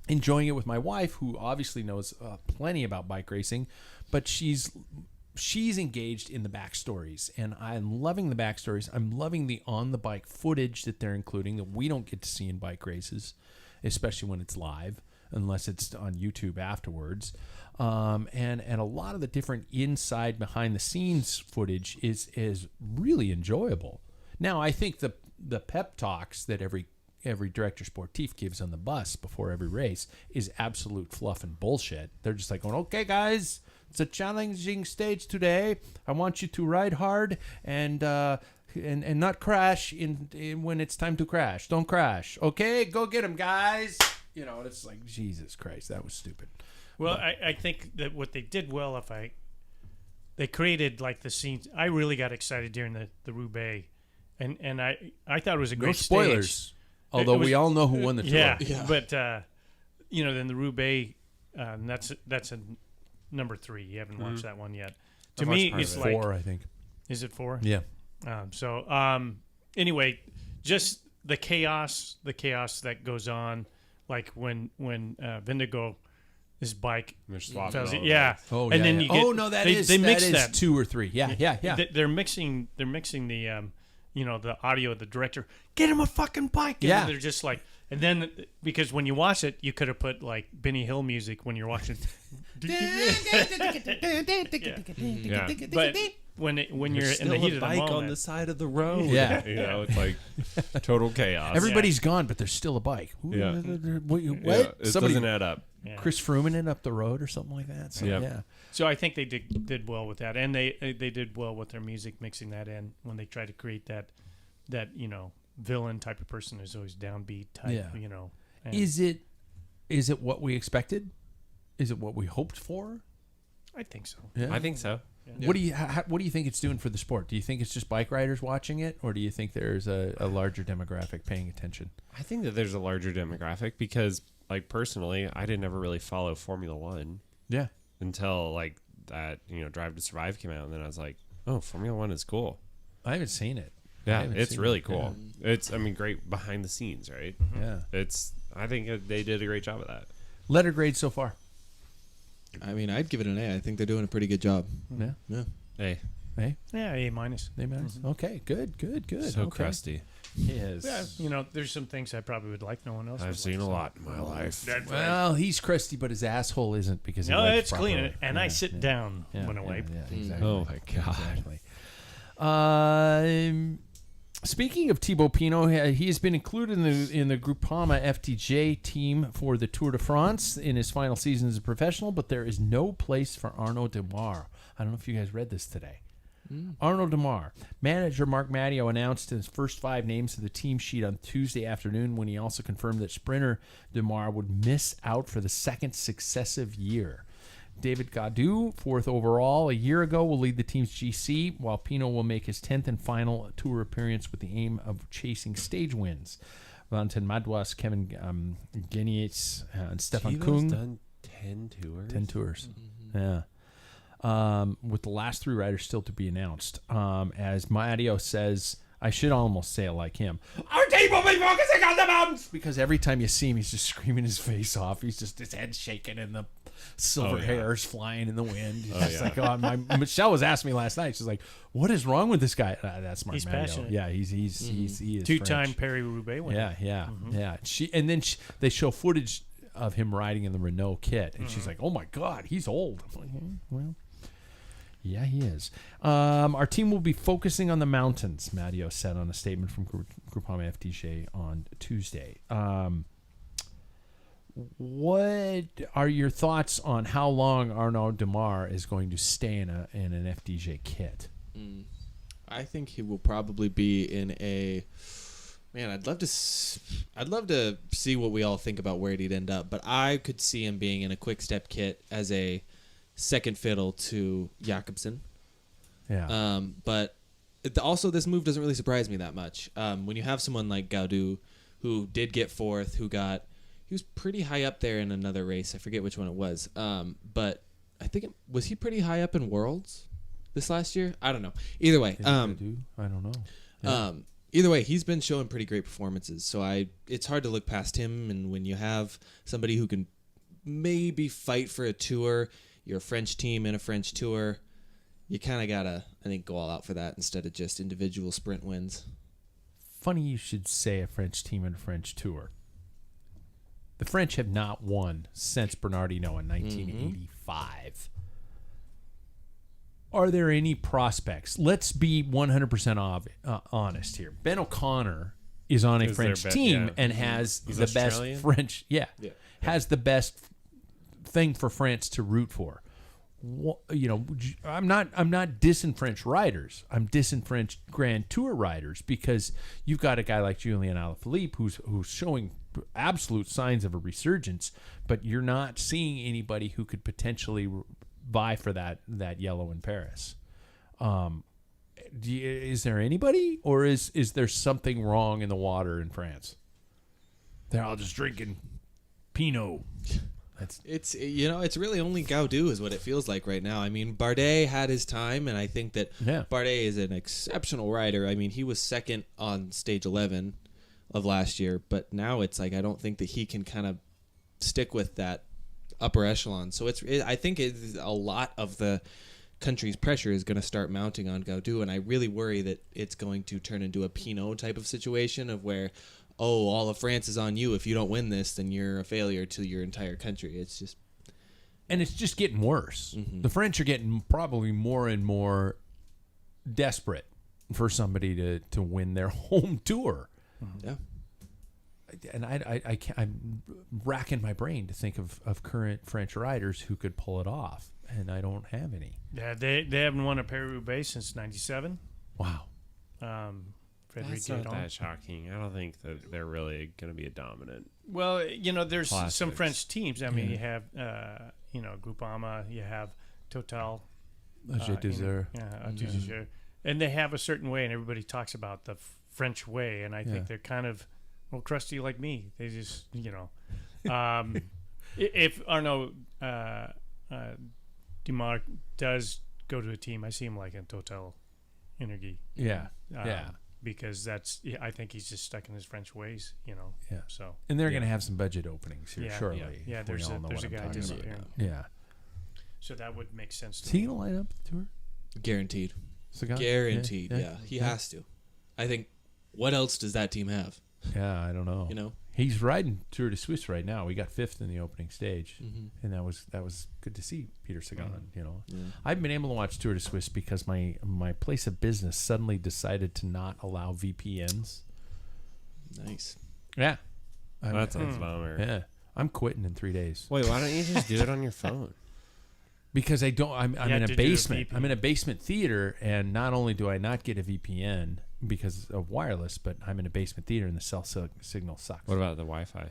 enjoying it with my wife, who obviously knows plenty about bike racing, but she's engaged in the backstories, and I'm loving the backstories. I'm loving the on-the-bike footage that they're including that we don't get to see in bike races, especially when it's live, unless it's on YouTube afterwards. And a lot of the different inside, behind-the-scenes footage is really enjoyable. Now, I think the pep talks that every director sportif gives on the bus before every race is absolute fluff and bullshit. They're just like going, "Okay, guys, it's a challenging stage today. I want you to ride hard and not crash when it's time to crash. Don't crash. Okay, go get them, guys." It's like, Jesus Christ, that was stupid. Well, I think that what they did well, they created like the scenes. I really got excited during the Roubaix, and I thought it was a great spoilers. Stage. Although we all know who won the Tour. Yeah. But then the Roubaix, that's a number 3. You haven't watched that one yet. To me, it's like 4, I think. Is it 4? Yeah. Anyway, just the chaos that goes on, like when Vindigo, his bike, tells you, and then you get, they mix that 2 or 3. Yeah. They're mixing the the audio of the director. Get him a fucking bike. And they're just like, and then because when you watch it, you could have put like Benny Hill music when you're watching. But when you're in the heat of the moment, on the side of the road, it's like total chaos. Everybody's gone, but there's still a bike. What? It doesn't add up. Chris Froome it up the road or something like that. So, So I think they did well with that, and they did well with their music, mixing that in when they try to create that villain type of person who's always downbeat type. Is it what we expected? Is it what we hoped for? I think so. Yeah. I think so. Yeah. What do you think it's doing for the sport? Do you think it's just bike riders watching it, or do you think there's a larger demographic paying attention? I think that there's a larger demographic because, like, personally, I didn't ever really follow Formula One. Yeah. Until like that Drive to Survive came out, and then I was like, oh, Formula One is cool. I haven't seen it. Yeah, it's really cool. Yeah. It's great behind the scenes, right? Yeah, I think they did a great job of that. Letter grade so far. I mean, I'd give it an A. I think they're doing a pretty good job. Yeah. Hey, Yeah, A-. A-. Okay, good. so okay. crusty. Yes. Yeah, there's some things I probably would like no one else. I've seen a lot in my life. Well, he's crusty, but his asshole isn't because he No, wipes it's clean, properly. and I sit down when I wipe. Yeah, exactly. Oh my god. Exactly. Speaking of Thibaut Pinot, he has been included in the Groupama FDJ team for the Tour de France in his final season as a professional, but there is no place for Arnaud Demar. I don't know if you guys read this today. Arnaud Demar. Manager Mark Matteo announced his first 5 names to the team sheet on Tuesday afternoon, when he also confirmed that sprinter Demar would miss out for the second successive year. David Gaudu, 4th overall a year ago, will lead the team's GC, while Pinot will make his 10th and final Tour appearance with the aim of chasing stage wins. Valentin Madouas, Kevin Genietz, and Stefan Kung. done 10 tours? 10 tours. Yeah. With the last 3 riders still to be announced. As Matteo says, I should almost say it like him. Our team will be focusing on the mountains! Because every time you see him, he's just screaming his face off. He's just, his head shaking and the silver hairs flying in the wind. It's like, Michelle was asking me last night. She's like, what is wrong with this guy? That's Mark He's Matteo. passionate. Yeah, he is 2-time Paris-Roubaix winner. Yeah. They show footage of him riding in the Renault kit, and she's like, "Oh my God, he's old." I'm like, well, yeah, he is. Our team will be focusing on the mountains, Matteo said on a statement from Groupama FDJ on Tuesday. What are your thoughts on how long Arnaud Demar is going to stay in an FDJ kit? I think he will probably be in a. Man, I'd love to see what we all think about where he'd end up, but I could see him being in a quick step kit as a second fiddle to Jakobsen. Yeah. But also this move doesn't really surprise me that much. When you have someone like Gaudu, who did get 4th, he was pretty high up there in another race. I forget which one it was. But I think was he pretty high up in Worlds this last year? I don't know. Either way, I don't know. Yeah. Either way, he's been showing pretty great performances. So it's hard to look past him. And when you have somebody who can maybe fight for a tour, you're a French team in a French tour, you kind of gotta, I think, go all out for that instead of just individual sprint wins. Funny you should say a French team and a French tour. The French have not won since Bernardino in 1985. Are there any prospects? Let's be 100% honest here. Ben O'Connor is on a French team and has the Australian? best French. Yeah, has the best thing for France to root for. I'm not dissing French riders. I'm dissing French Grand Tour riders because you've got a guy like Julien Alaphilippe who's showing absolute signs of a resurgence, but you're not seeing anybody who could potentially vie for that yellow in Paris. Is there anybody, or is there something wrong in the water in France? They're all just drinking Pinot. It's really only Gaudu is what it feels like right now. I mean, Bardet had his time, and I think that Bardet is an exceptional rider. I mean, he was second on stage 11 of last year, but now it's like I don't think that he can kind of stick with that upper echelon. So I think a lot of the country's pressure is going to start mounting on Gaudu, and I really worry that it's going to turn into a Pinot type of situation of where, all of France is on you. If you don't win this, then you're a failure to your entire country. It's just getting worse. Mm-hmm. The French are getting probably more and more desperate for somebody to win their home tour. Mm-hmm. Yeah. And I can't, I'm racking my brain to think of current French riders who could pull it off, and I don't have any. Yeah, they haven't won a Paris-Roubaix since '97. Wow. That's not that shocking. I don't think that they're really going to be a dominant. Well, there's Classics. some French teams. I mean, you have Groupama, you have Total, Desert. And they have a certain way, and everybody talks about the French way, and I think they're kind of crusty like me. They just, if Arnaud DeMar does go to a team, I see him like in Total Energy. Yeah. Yeah. Because I think he's just stuck in his French ways, you know. Yeah. So. And they're going to have some budget openings here Yeah, shortly. Yeah, there's a guy disappearing. Yeah. So that would make sense to Is he me. going to line up the tour? Guaranteed. Sagan? Guaranteed. Yeah. He has to. I think. What else does that team have? Yeah, I don't know. You know. He's riding Tour de Suisse right now. We got 5th in the opening stage, Mm-hmm. and that was good to see Peter Sagan. You know, Yeah. I've been able to watch Tour de Suisse because my place of business suddenly decided to not allow VPNs. Nice. Yeah, That sounds a bummer. yeah. I'm quitting in 3 days Wait, why don't you just do it on your phone? because I don't. I'm in had a to do a basement. I'm in a VPN. basement theater, and not only do I not get a VPN because of wireless, but I'm in a basement theater, and the cell signal sucks. What about the Wi-Fi?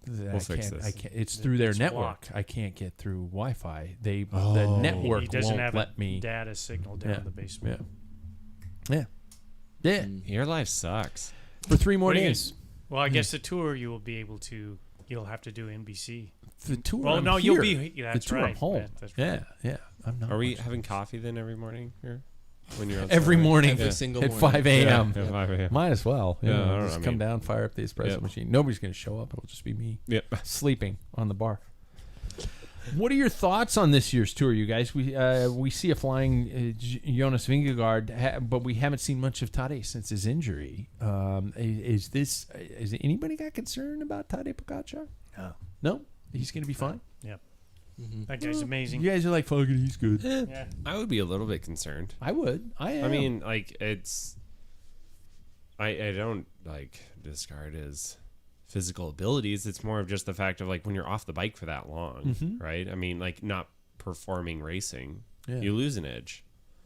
We'll fix this. I can't. It's through their It's network. blocked. I can't get through Wi-Fi. The Oh. network He doesn't won't have let a me. data signal down Yeah. the basement. Yeah. Yeah. Your life sucks. For 3 more What are you days. Well, I guess the tour you will be able to. You'll have to do NBC. The tour. Well, I'm no, here. you'll be. Yeah, that's the tour. right. I'm home. Yeah, that's right. Yeah. Yeah. I'm not. Are we watching. having coffee then every morning here? When you're on Every summer? morning Every Yeah. single at morning. 5 a.m. Yeah, 5 a.m. Might as well. You Yeah, know, I don't just know, I come mean- down, fire up the espresso Yep. machine. Nobody's going to show up. It'll just be me Yep. sleeping on the bar. What are your thoughts on this year's tour, you guys? We see a flying Jonas Vingegaard, but we haven't seen much of Tadej since his injury. Is anybody got concerned about Tadej Pogacar? No, he's going to be fine. Yep. Mm-hmm. That guy's amazing. You guys are like, fucking, he's good. Yeah. I would be a little bit concerned. I would. I am. I mean, like it's. I don't like discard his physical abilities. It's more of just the fact of like when you're off the bike for that long, Mhm. right? I mean, like not performing racing, Yeah. you lose an edge.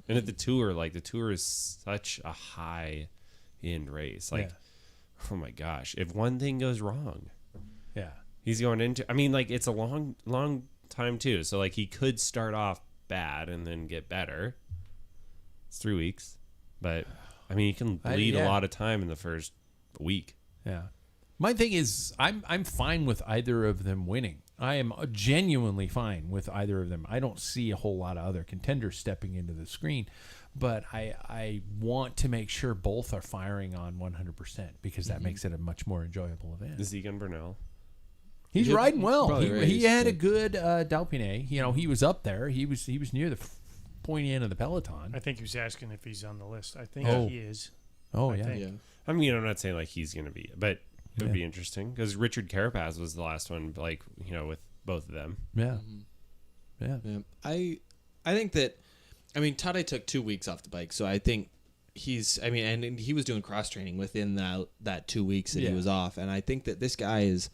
And at the tour, like the tour is such a high end race. Like, oh my gosh, if one thing goes wrong, yeah. he's going into. I mean, like it's a long time too. So like he could start off bad and then get better. It's 3 weeks, but I mean, you can bleed a lot of time in the first week. Yeah. My thing is, I'm fine with either of them winning. I am genuinely fine with either of them. I don't see a whole lot of other contenders stepping into the screen, but I want to make sure both are firing on 100% because that makes it a much more enjoyable event. Is Egan Bernal? He's He'll riding well. probably He race, had a but- good Dalpine. You know, he was up there. He was near the pointy end of the peloton. I think he was asking if he's on the list. I think Oh. he is. Oh I yeah. think. Yeah. I mean, I'm not saying like he's going to be, but it would Yeah. be interesting because Richard Carapaz was the last one, like, you know, with both of them. Yeah. Mm-hmm. Yeah. Yeah. I think that, I mean, Tadej took 2 weeks off the bike, so I think and he was doing cross training within that 2 weeks that Yeah. he was off, and I think that this guy is,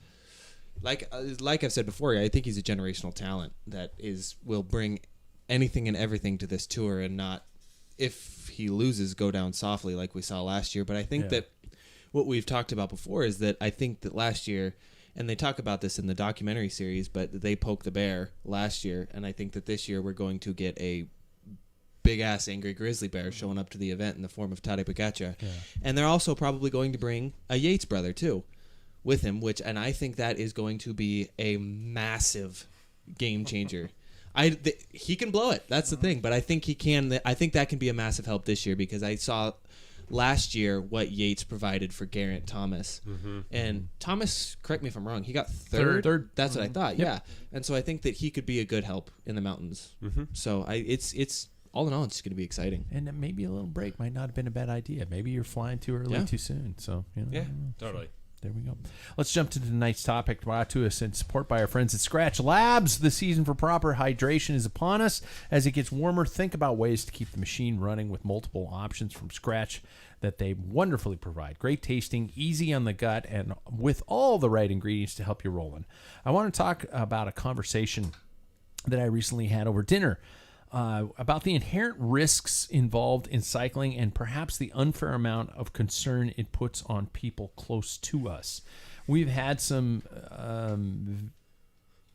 like I've said before, I think he's a generational talent that will bring anything and everything to this tour, and not, if he loses, go down softly like we saw last year. But I think that what we've talked about before is that I think that last year, and they talk about this in the documentary series, but they poked the bear last year, and I think that this year we're going to get a big ass angry grizzly bear showing up to the event in the form of Tadej Pogacar. Yeah. And they're also probably going to bring a Yates brother too with him, and I think that is going to be a massive game changer. He can blow it. That's the thing, but I think he can. I think that can be a massive help this year because I saw last year what Yates provided for Geraint Thomas, and Thomas, correct me if I'm wrong, he got third. Third. That's what I thought. Yeah, and so I think that he could be a good help in the mountains. So it's all in all, it's going to be exciting. And then maybe a little break might not have been a bad idea. Maybe you're flying too early, Yeah. too soon. So you know, I don't know. totally. There we go. Let's jump to tonight's topic, brought to us in support by our friends at Scratch Labs. The season for proper hydration is upon us. As it gets warmer, think about ways to keep the machine running with multiple options from Scratch that they wonderfully provide. Great tasting, easy on the gut, and with all the right ingredients to help you rolling. I want to talk about a conversation that I recently had over dinner about the inherent risks involved in cycling and perhaps the unfair amount of concern it puts on people close to us. We've had some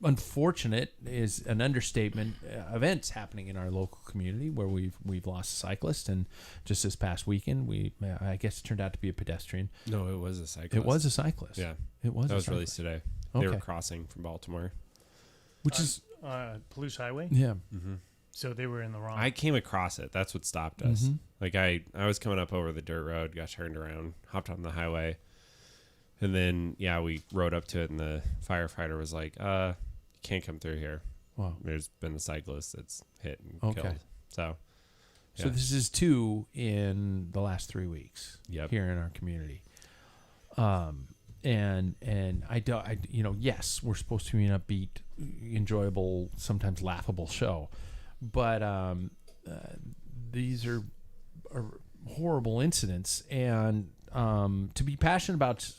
unfortunate is an understatement events happening in our local community where we've lost a cyclist, and just this past weekend I guess it turned out to be a pedestrian. No, it was a cyclist. It was a cyclist. Yeah. It was. That a was cyclist. released today. They were Okay. crossing from Baltimore. Which is Palouse Highway. Yeah. So they were in the wrong. I came across it. That's what stopped us. Like I was coming up over the dirt road, got turned around, hopped on the highway, and then we rode up to it, and the firefighter was like, "You can't come through here. Wow. There's been a cyclist that's hit and killed." So this is 2 in the last 3 weeks here in our community. And yes, we're supposed to be an upbeat, enjoyable, sometimes laughable show, but these are horrible incidents, and to be passionate about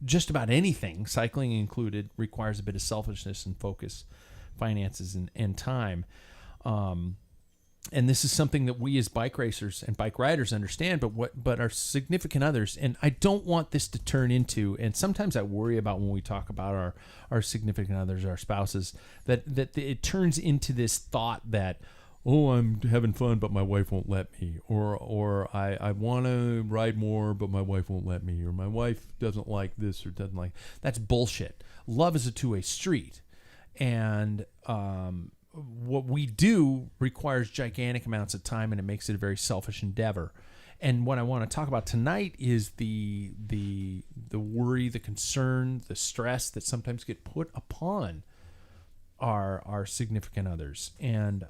just about anything, cycling included, requires a bit of selfishness and focus, finances, and time. And this is something that we as bike racers and bike riders understand, but our significant others, and I don't want this to turn into, and sometimes I worry about when we talk about our significant others, our spouses, that it turns into this thought that, oh, I'm having fun, but my wife won't let me, or I want to ride more, but my wife won't let me, or my wife doesn't like this or doesn't like. That's bullshit. Love is a two-way street, and what we do requires gigantic amounts of time, and it makes it a very selfish endeavor. And what I want to talk about tonight is the worry, the concern, the stress that sometimes get put upon our significant others. And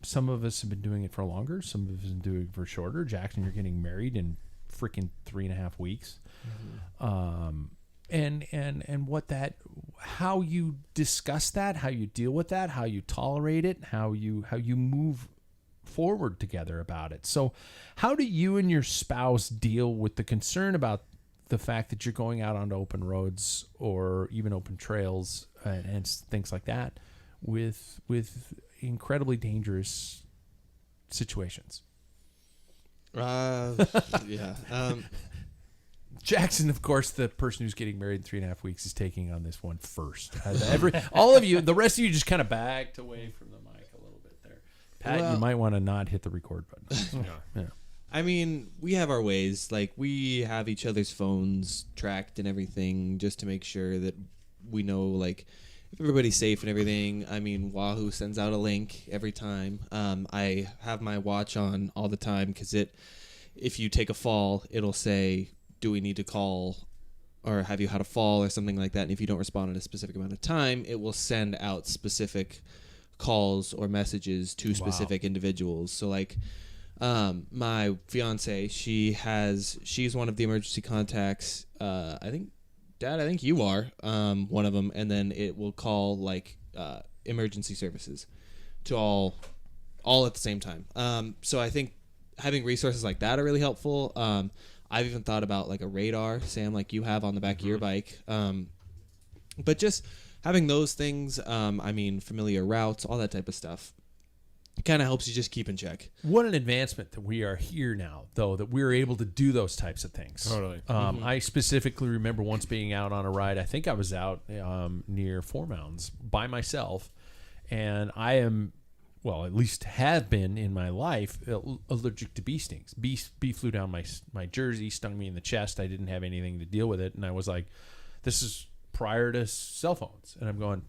some of us have been doing it for longer. Some of us have been doing it for shorter. Jackson, you're getting married in freaking 3.5 weeks. And what that, how you discuss that, how you deal with that, how you tolerate it, how you move forward together about it. So how do you and your spouse deal with the concern about the fact that you're going out onto open roads or even open trails and things like that with incredibly dangerous situations? Jackson, of course, the person who's getting married in 3.5 weeks, is taking on this one first. All of you, the rest of you, just kind of backed away from the mic a little bit there. Pat, you might want to not hit the record button. Yeah. I mean, we have our ways. Like, we have each other's phones tracked and everything just to make sure that we know, like, if everybody's safe and everything. I mean, Wahoo sends out a link every time. I have my watch on all the time because if you take a fall, it'll say, do we need to call, or have you had a fall or something like that? And if you don't respond in a specific amount of time, it will send out specific calls or messages to specific individuals. So like my fiance, she's one of the emergency contacts. I think you are one of them. And then it will call like emergency services to all at the same time. So I think having resources like that are really helpful. I've even thought about like a radar, Sam, like you have on the back of your bike. But just having those things, familiar routes, all that type of stuff, it kind of helps you just keep in check. What an advancement that we are here now, though, that we're able to do those types of things. Totally. I specifically remember once being out on a ride. I think I was out near Four Mountains by myself, and I am, well, at least have been in my life, allergic to bee stings. Bee flew down my jersey, stung me in the chest. I didn't have anything to deal with it, and I was like, this is prior to cell phones. And I'm going,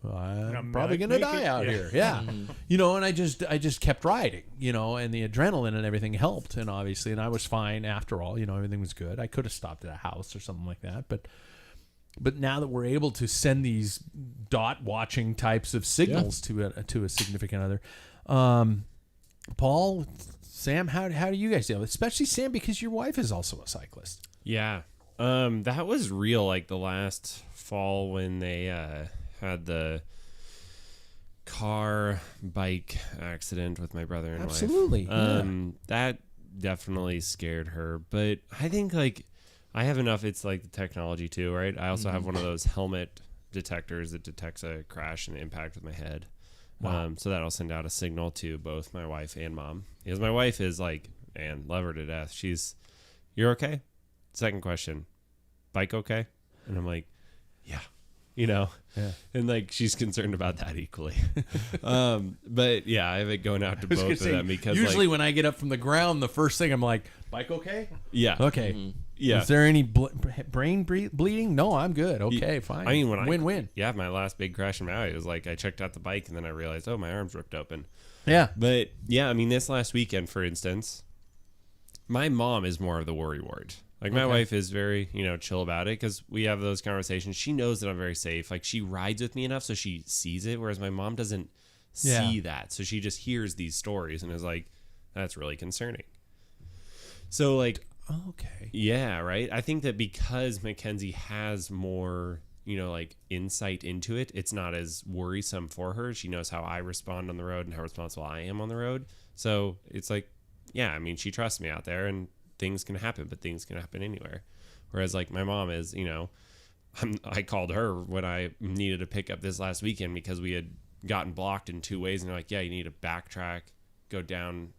I'm probably going to die out here. Yeah. And I just kept riding, and the adrenaline and everything helped. And obviously, and I was fine after all, everything was good. I could have stopped at a house or something like that, but now that we're able to send these dot watching types of signals to a significant other, Paul, Sam, how do you guys deal? Especially Sam, because your wife is also a cyclist. Yeah, that was real. Like the last fall when they had the car bike accident with my brother and wife. Absolutely. That definitely scared her. But I think like I have enough. It's like the technology too, right? I also have one of those helmet detectors that detects a crash and impact with my head. Wow. So that'll send out a signal to both my wife and mom. Because my wife is like, and love her to death. You're okay? Second question, bike okay? And I'm like, yeah. And like she's concerned about that equally. But yeah, I have it going out to both of them because usually when I get up from the ground, the first thing I'm like, bike okay? Yeah. Okay. Is there any brain bleeding? No, I'm good. Okay, fine. I mean, when win-win. Yeah, my last big crash in Maui was like I checked out the bike and then I realized, oh, my arm's ripped open. Yeah. But yeah, I mean, this last weekend, for instance, my mom is more of the worry ward. Like my wife is very, chill about it because we have those conversations. She knows that I'm very safe. Like she rides with me enough so she sees it, whereas my mom doesn't see that. So she just hears these stories and is like, that's really concerning. So like, okay. Yeah, right. I think that because Mackenzie has more, like insight into it, it's not as worrisome for her. She knows how I respond on the road and how responsible I am on the road. So it's like, yeah, I mean, she trusts me out there and things can happen, but things can happen anywhere. Whereas like my mom is, I called her when I needed to pick up this last weekend because we had gotten blocked in 2 ways. And they're like, yeah, you need to backtrack, go down,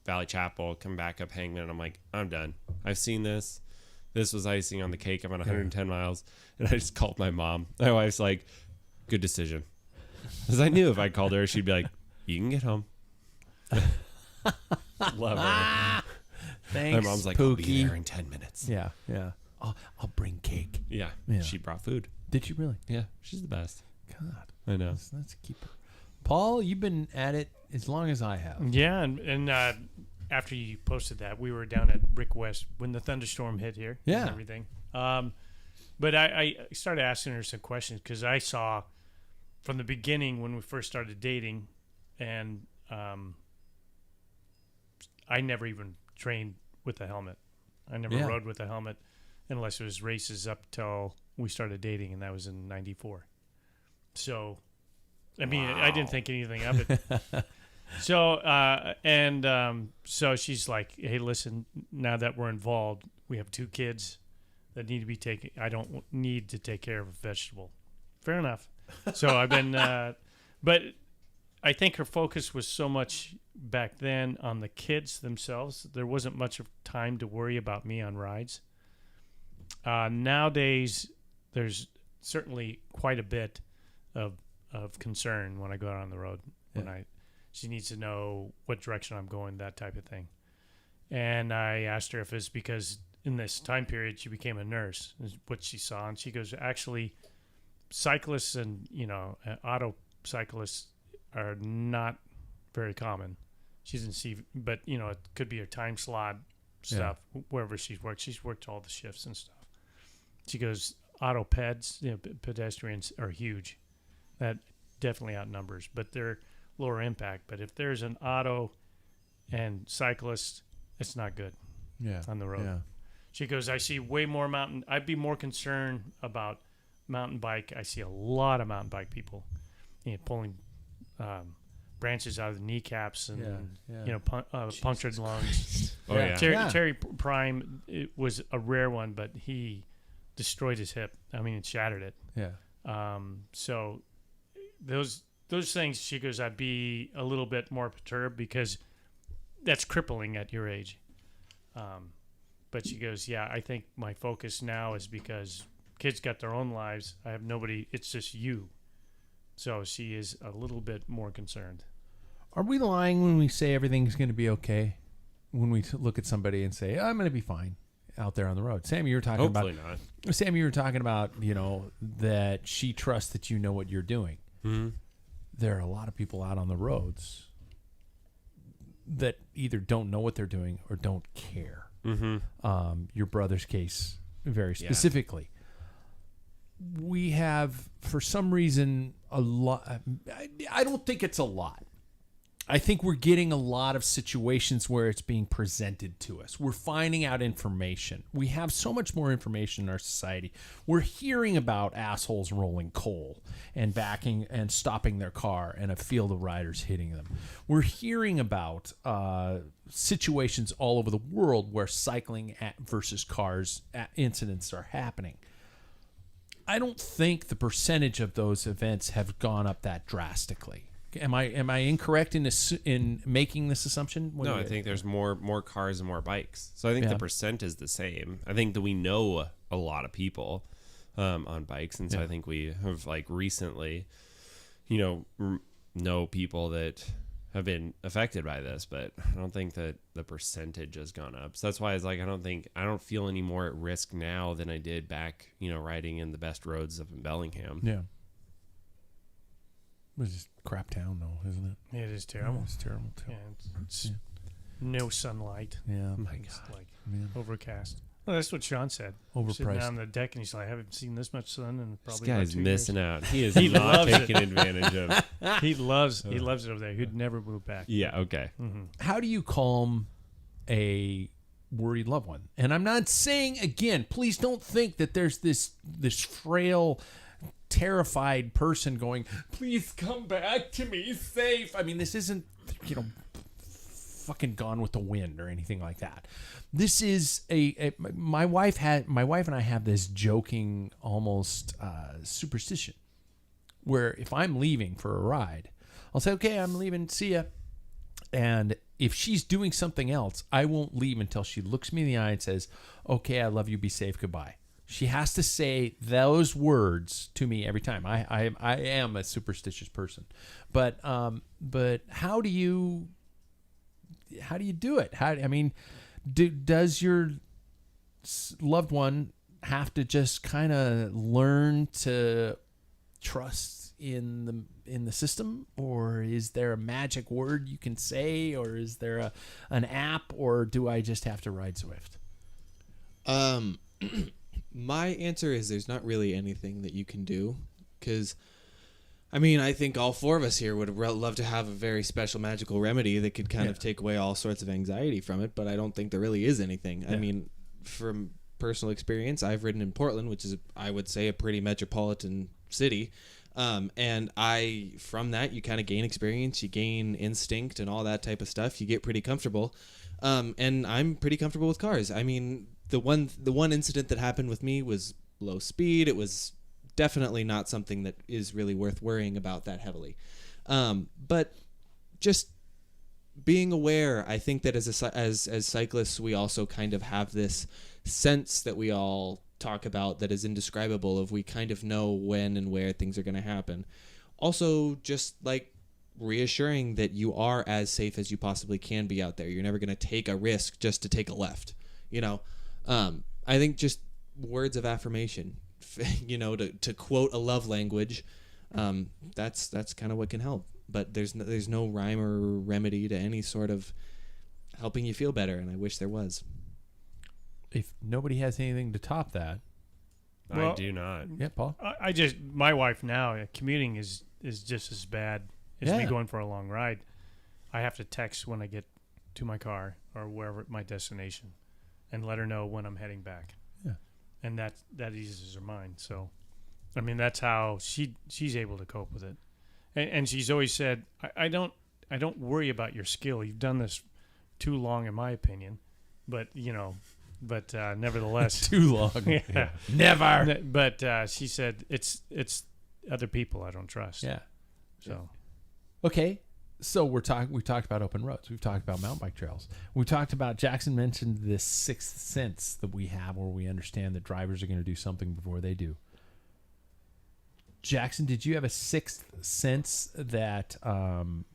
Valley Chapel, come back up Hangman. And I'm like, I'm done. I've seen this. This was icing on the cake. I'm on 110 miles. And I just called my mom. My wife's like, good decision. Because I knew if I called her, she'd be like, you can get home. Love her. Thanks, my mom's like, Pookie. I'll be there in 10 minutes. Yeah. I'll bring cake. Yeah. She brought food. Did you really? Yeah. She's the best. God. I know. Let's keep her. Paul, you've been at it as long as I have. Yeah, and after you posted that, we were down at Brick West when the thunderstorm hit here. Yeah. And everything. But I started asking her some questions because I saw from the beginning when we first started dating, and I never even trained with a helmet. I never rode with a helmet unless it was races up till we started dating, and that was in '94. So, I mean, I didn't think anything of it. So she's like, hey, listen, now that we're involved, we have 2 kids that need to be taken. I don't need to take care of a vegetable. Fair enough. So I've been, but I think her focus was so much back then on the kids themselves. There wasn't much of time to worry about me on rides. Nowadays, there's certainly quite a bit of concern when I go out on the road. She needs to know what direction I'm going, that type of thing. And I asked her if it's because in this time period she became a nurse, is what she saw, and she goes, actually, cyclists and auto cyclists are not very common. She doesn't see, but it could be her time slot stuff wherever she's worked. She's worked all the shifts and stuff. She goes, auto peds, pedestrians are huge. That definitely outnumbers, but they're lower impact. But if there's an auto and cyclist, it's not good on the road. Yeah. She goes, I see way more mountain. I'd be more concerned about mountain bike. I see a lot of mountain bike people pulling branches out of the kneecaps and punctured lungs. Oh, yeah. Terry Prime, it was a rare one, but he destroyed his hip. I mean, it shattered it. Yeah. So those things, she goes, I'd be a little bit more perturbed because that's crippling at your age. But she goes, yeah, I think my focus now is because kids got their own lives. I have nobody. It's just you. So she is a little bit more concerned. Are we lying when we say everything's going to be okay? When we look at somebody and say, I'm going to be fine out there on the road. Sam, you were talking Hopefully about. not. Sam, you were talking about, that she trusts that you know what you're doing. Mm-hmm. There are a lot of people out on the roads that either don't know what they're doing or don't care. Mm-hmm. Your brother's case very specifically. We have, for some reason, a lot. I don't think it's a lot. I think we're getting a lot of situations where it's being presented to us. We're finding out information. We have so much more information in our society. We're hearing about assholes rolling coal and backing and stopping their car and a field of riders hitting them. We're hearing about situations all over the world where cycling versus cars incidents are happening. I don't think the percentage of those events have gone up that drastically. Am I incorrect in making this assumption? No, I think there's more cars and more bikes. So I think the percent is the same. I think that we know a lot of people on bikes, and so I think we have recently, know people that have been affected by this, but I don't think that the percentage has gone up. So that's why it's like, I don't feel any more at risk now than I did back, riding in the best roads up in Bellingham. Yeah. It was just crap town, though, isn't it? It is terrible. It's terrible, too. Yeah, it's no sunlight. Yeah. My It's God. like Man. overcast. Well, that's what Sean said. Overpriced. Sitting on the deck, and he's like, I haven't seen this much sun in This probably about guy's 2 missing years. out. He is He not loves it. taking advantage of. He loves it over there. He'd never move back. Yeah. Okay. Mm-hmm. How do you calm a worried loved one? And I'm not saying, again, please don't think that there's this frail, terrified person going, please come back to me safe. I mean, this isn't, fucking Gone with the Wind or anything like that. This is my wife and I have this joking almost superstition where if I'm leaving for a ride, I'll say, okay, I'm leaving, see ya. And if she's doing something else, I won't leave until she looks me in the eye and says, okay, I love you, be safe, goodbye. She has to say those words to me every time. I am a superstitious person, but how do you do it? Does your loved one have to just kind of learn to trust in the system, or is there a magic word you can say, or is there an app, or do I just have to ride Zwift? My answer is there's not really anything that you can do, because I think all four of us here would love to have a very special magical remedy that could kind of take away all sorts of anxiety from it, but I don't think there really is anything. Yeah. From personal experience, I've ridden in Portland, which is, I would say, a pretty metropolitan city. And from that, you kind of gain experience, you gain instinct and all that type of stuff. You get pretty comfortable. And I'm pretty comfortable with cars. The one incident that happened with me was low speed. It was definitely not something that is really worth worrying about that heavily. But just being aware, I think that as cyclists, we also kind of have this sense that we all talk about that is indescribable, of we kind of know when and where things are going to happen. Also, just like reassuring that you are as safe as you possibly can be out there. You're never going to take a risk just to take a left. I think just words of affirmation, to quote a love language, that's kind of what can help. But there's no rhyme or remedy to any sort of helping you feel better, and I wish there was. If nobody has anything to top that, I do not. Yeah, Paul. My wife now, commuting is just as bad as me going for a long ride. I have to text when I get to my car or wherever my destination, and let her know when I'm heading back. Yeah, and that eases her mind. So, that's how she's able to cope with it. And she's always said, I don't worry about your skill. You've done this too long, in my opinion. But nevertheless, too long. Yeah. Never. But she said it's other people I don't trust. Yeah. So, okay. So we talked about open roads. We've talked about mountain bike trails. We talked about, Jackson mentioned this sixth sense that we have, where we understand that drivers are going to do something before they do. Jackson, did you have a sixth sense that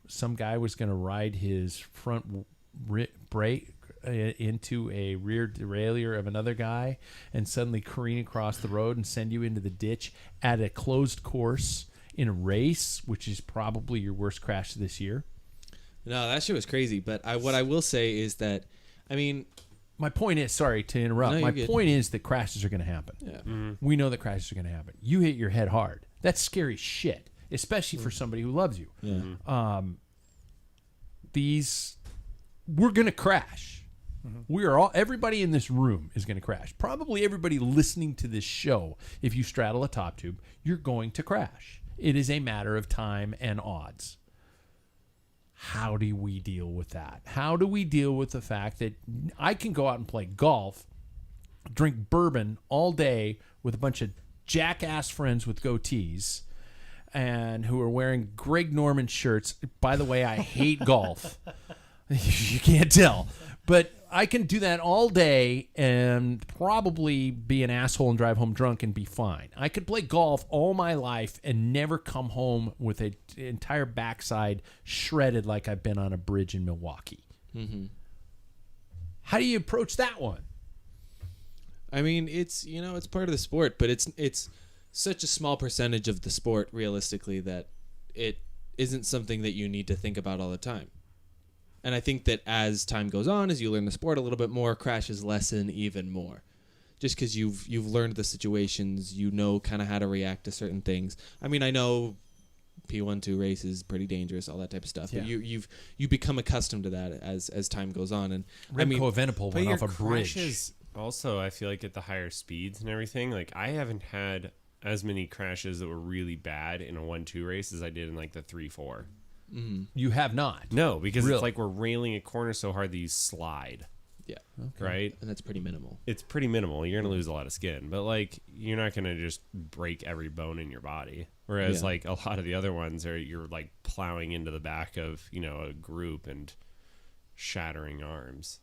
some guy was going to ride his front brake into a rear derailleur of another guy and suddenly careen across the road and send you into the ditch at a closed course in a race, which is probably your worst crash this year? No, that shit was crazy. But what I will say is that, my point is, sorry to interrupt. No, my good. point is that crashes are going to happen. Yeah. Mm-hmm. We know that crashes are going to happen. You hit your head hard. That's scary shit, especially for somebody who loves you. Yeah. We're going to crash. Mm-hmm. Everybody in this room is going to crash. Probably everybody listening to this show, if you straddle a top tube, you're going to crash. It is a matter of time and odds. How do we deal with that? How do we deal with the fact that I can go out and play golf, drink bourbon all day with a bunch of jackass friends with goatees and who are wearing Greg Norman shirts? By the way, I hate golf. You can't tell. But I can do that all day and probably be an asshole and drive home drunk and be fine. I could play golf all my life and never come home with an entire backside shredded like I've been on a bridge in Milwaukee. Mm-hmm. How do you approach that one? I mean, it's part of the sport, but it's such a small percentage of the sport, realistically, that it isn't something that you need to think about all the time. And I think that as time goes on, as you learn the sport a little bit more, crashes lessen even more. Just because you've learned the situations, you know kind of how to react to certain things. I mean, I know P1-2 race is pretty dangerous, all that type of stuff. Yeah. But you become accustomed to that as time goes on. And Remco Evenepoel went off a bridge. Crashes also, I feel like at the higher speeds and everything, like I haven't had as many crashes that were really bad in a 1-2 race as I did in like the 3-4. Mm-hmm. You have not? No, because Really? it's like we're railing a corner so hard that you slide. Yeah. Okay. Right? And that's pretty minimal. It's pretty minimal. You're going to lose a lot of skin, but like you're not going to just break every bone in your body. Whereas like a lot of the other ones are you're like plowing into the back of, a group and shattering arms.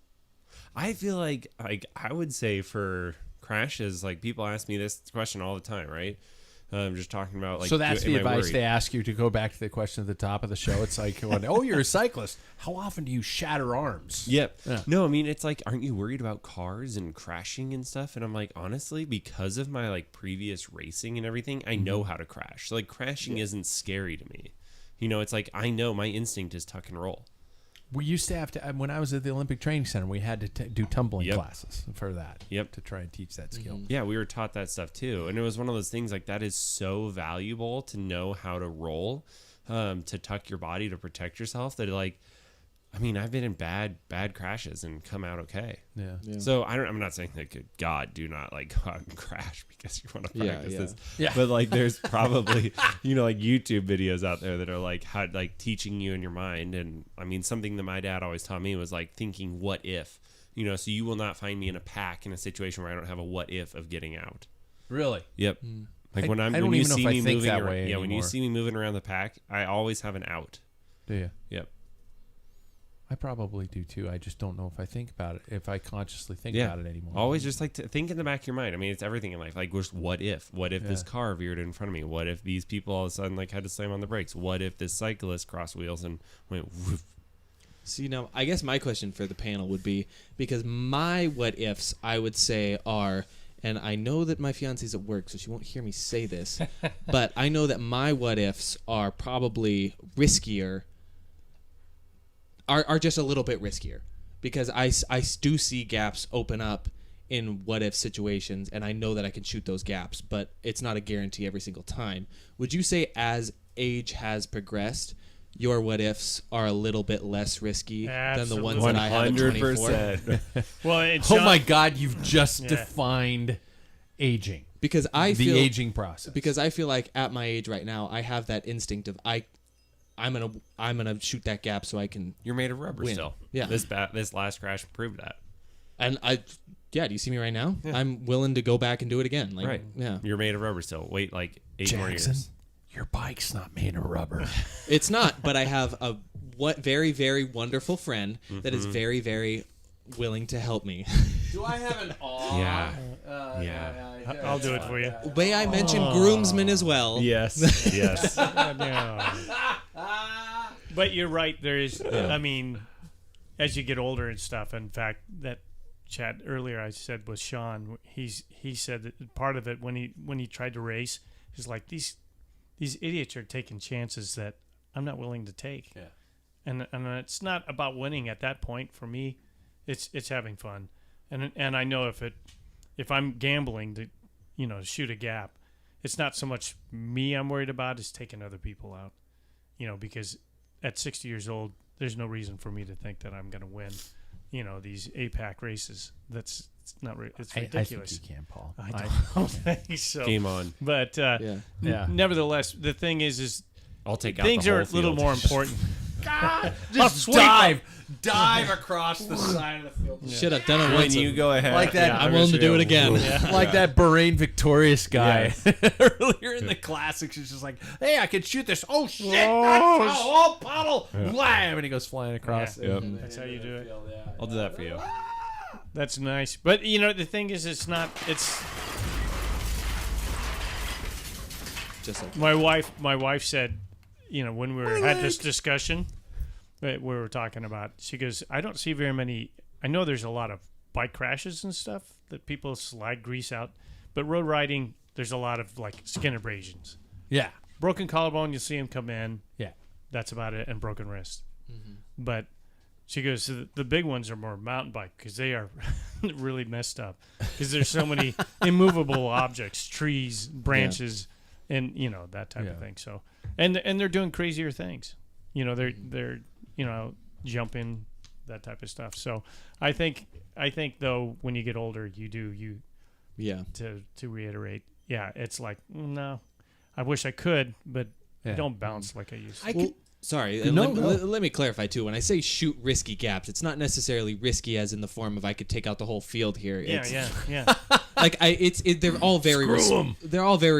I feel like I would say for crashes, like people ask me this question all the time, right? I'm just talking about like. So that's the am I advice worried? they ask you to go back to the question at the top of the show. It's like, oh, you're a cyclist. How often do you shatter arms? Yep. Yeah. No, I mean it's like, aren't you worried about cars and crashing and stuff? And I'm like, honestly, because of my like previous racing and everything, I know how to crash. So, like crashing isn't scary to me. It's like I know my instinct is tuck and roll. We used to have to, when I was at the Olympic Training Center, we had to do tumbling Yep. classes for that. Yep. To try and teach that skill. Yeah, we were taught that stuff too. And it was one of those things like that is so valuable to know how to roll, to tuck your body to protect yourself that like, I mean, I've been in bad crashes and come out okay. Yeah. So I'm not saying that God do not like go out and crash because you want to practice this. Yeah. But like there's probably, like YouTube videos out there that are like how like teaching you in your mind. And I mean, something that my dad always taught me was like thinking what if, so you will not find me in a pack in a situation where I don't have a what if of getting out. Really? Yep. Like I when don't when you even know see if I me think moving that around, way when you anymore. see me moving around the pack, I always have an out. Do you? Yep. I probably do too. I just don't know if I think about it, if I consciously think Yeah. about it anymore. Always just like to think in the back of your mind. I mean, it's everything in life. Like, just what if? What if this car veered in front of me? What if these people all of a sudden like had to slam on the brakes? What if this cyclist crossed wheels and went woof? See, now, I guess my question for the panel would be, because my what ifs, I would say, are, and I know that my fiance's at work, so she won't hear me say this, but I know that my what ifs are probably riskier, are just a little bit riskier, because I do see gaps open up in what if situations, and I know that I can shoot those gaps, but it's not a guarantee every single time. Would you say as age has progressed, your what ifs are a little bit less risky than the ones that I have at 24? Well, and Oh my God, you've just defined aging. Because I The feel aging process. because I feel like at my age right now, I have that instinct of I'm gonna shoot that gap so I can. You're made of rubber Win. still. Yeah. This last crash proved that. And do you see me right now? Yeah. I'm willing to go back and do it again. Like, Right. Yeah. You're made of rubber still. Wait like 8 more Jackson, years. your bike's not made of rubber. It's not, but I have a very, very wonderful friend that is very, very willing to help me. Do I have an aw? Yeah. Yeah. I'll do it for you. May I mention groomsmen as well? Yes. Yes. But you're right. There is. I mean, as you get older and stuff. In fact, that chat earlier I said with Sean, he said that part of it when he tried to race is like these idiots are taking chances that I'm not willing to take. Yeah. And it's not about winning at that point for me. It's having fun, and I know if I'm gambling to shoot a gap, it's not so much me I'm worried about, it's taking other people out, because at 60 years old there's no reason for me to think that I'm going to win these APAC races. It's ridiculous. I think you can, Paul. I don't think so. Game on. But Yeah. Nevertheless, the thing is I'll take out things the are whole a little field. more important. Just dive across the side of the field. Should have done it When once. you go ahead. Like that- I'm willing to do it again. Like that Bahrain victorious guy earlier in the classics. He's just like, "Hey, I can shoot this." Oh shit! Puddle! Wham! And he goes flying across. Yep. That's how you do it. I'll do that for you. That's nice. But the thing is, it's Just like my wife said, when we had this discussion that we were talking about, she goes, I don't see very many. I know there's a lot of bike crashes and stuff that people slide grease out, but road riding, there's a lot of like skin abrasions. Yeah. Broken collarbone, you see them come in. Yeah. That's about it, and broken wrist. Mm-hmm. But she goes, the big ones are more mountain bike because they are really messed up because there's so many immovable objects, trees, branches, and that type of thing. So, and they're doing crazier things. They're jumping, that type of stuff. So, I think though when you get older, you to reiterate, it's like no, I wish I could, but I don't bounce like I used to. Sorry, let me clarify too. When I say shoot risky gaps, it's not necessarily risky as in the form of I could take out the whole field here. Yeah. Like they're all very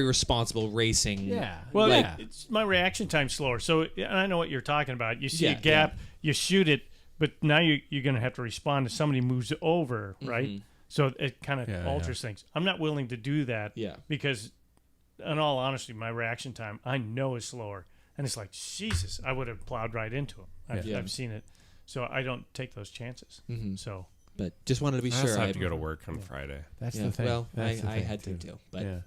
responsible racing. Yeah. Well, it's my reaction time's slower. So I know what you're talking about. You see a gap, you shoot it, but now you're going to have to respond if somebody moves over, right? Mm-hmm. So it kind of alters things. I'm not willing to do that because, in all honesty, my reaction time I know is slower. And it's like, Jesus, I would have plowed right into him. I've seen it. So I don't take those chances. Mm-hmm. So, but just wanted to be sure. I have to go to work on Friday. That's the thing. Well, I had to too. But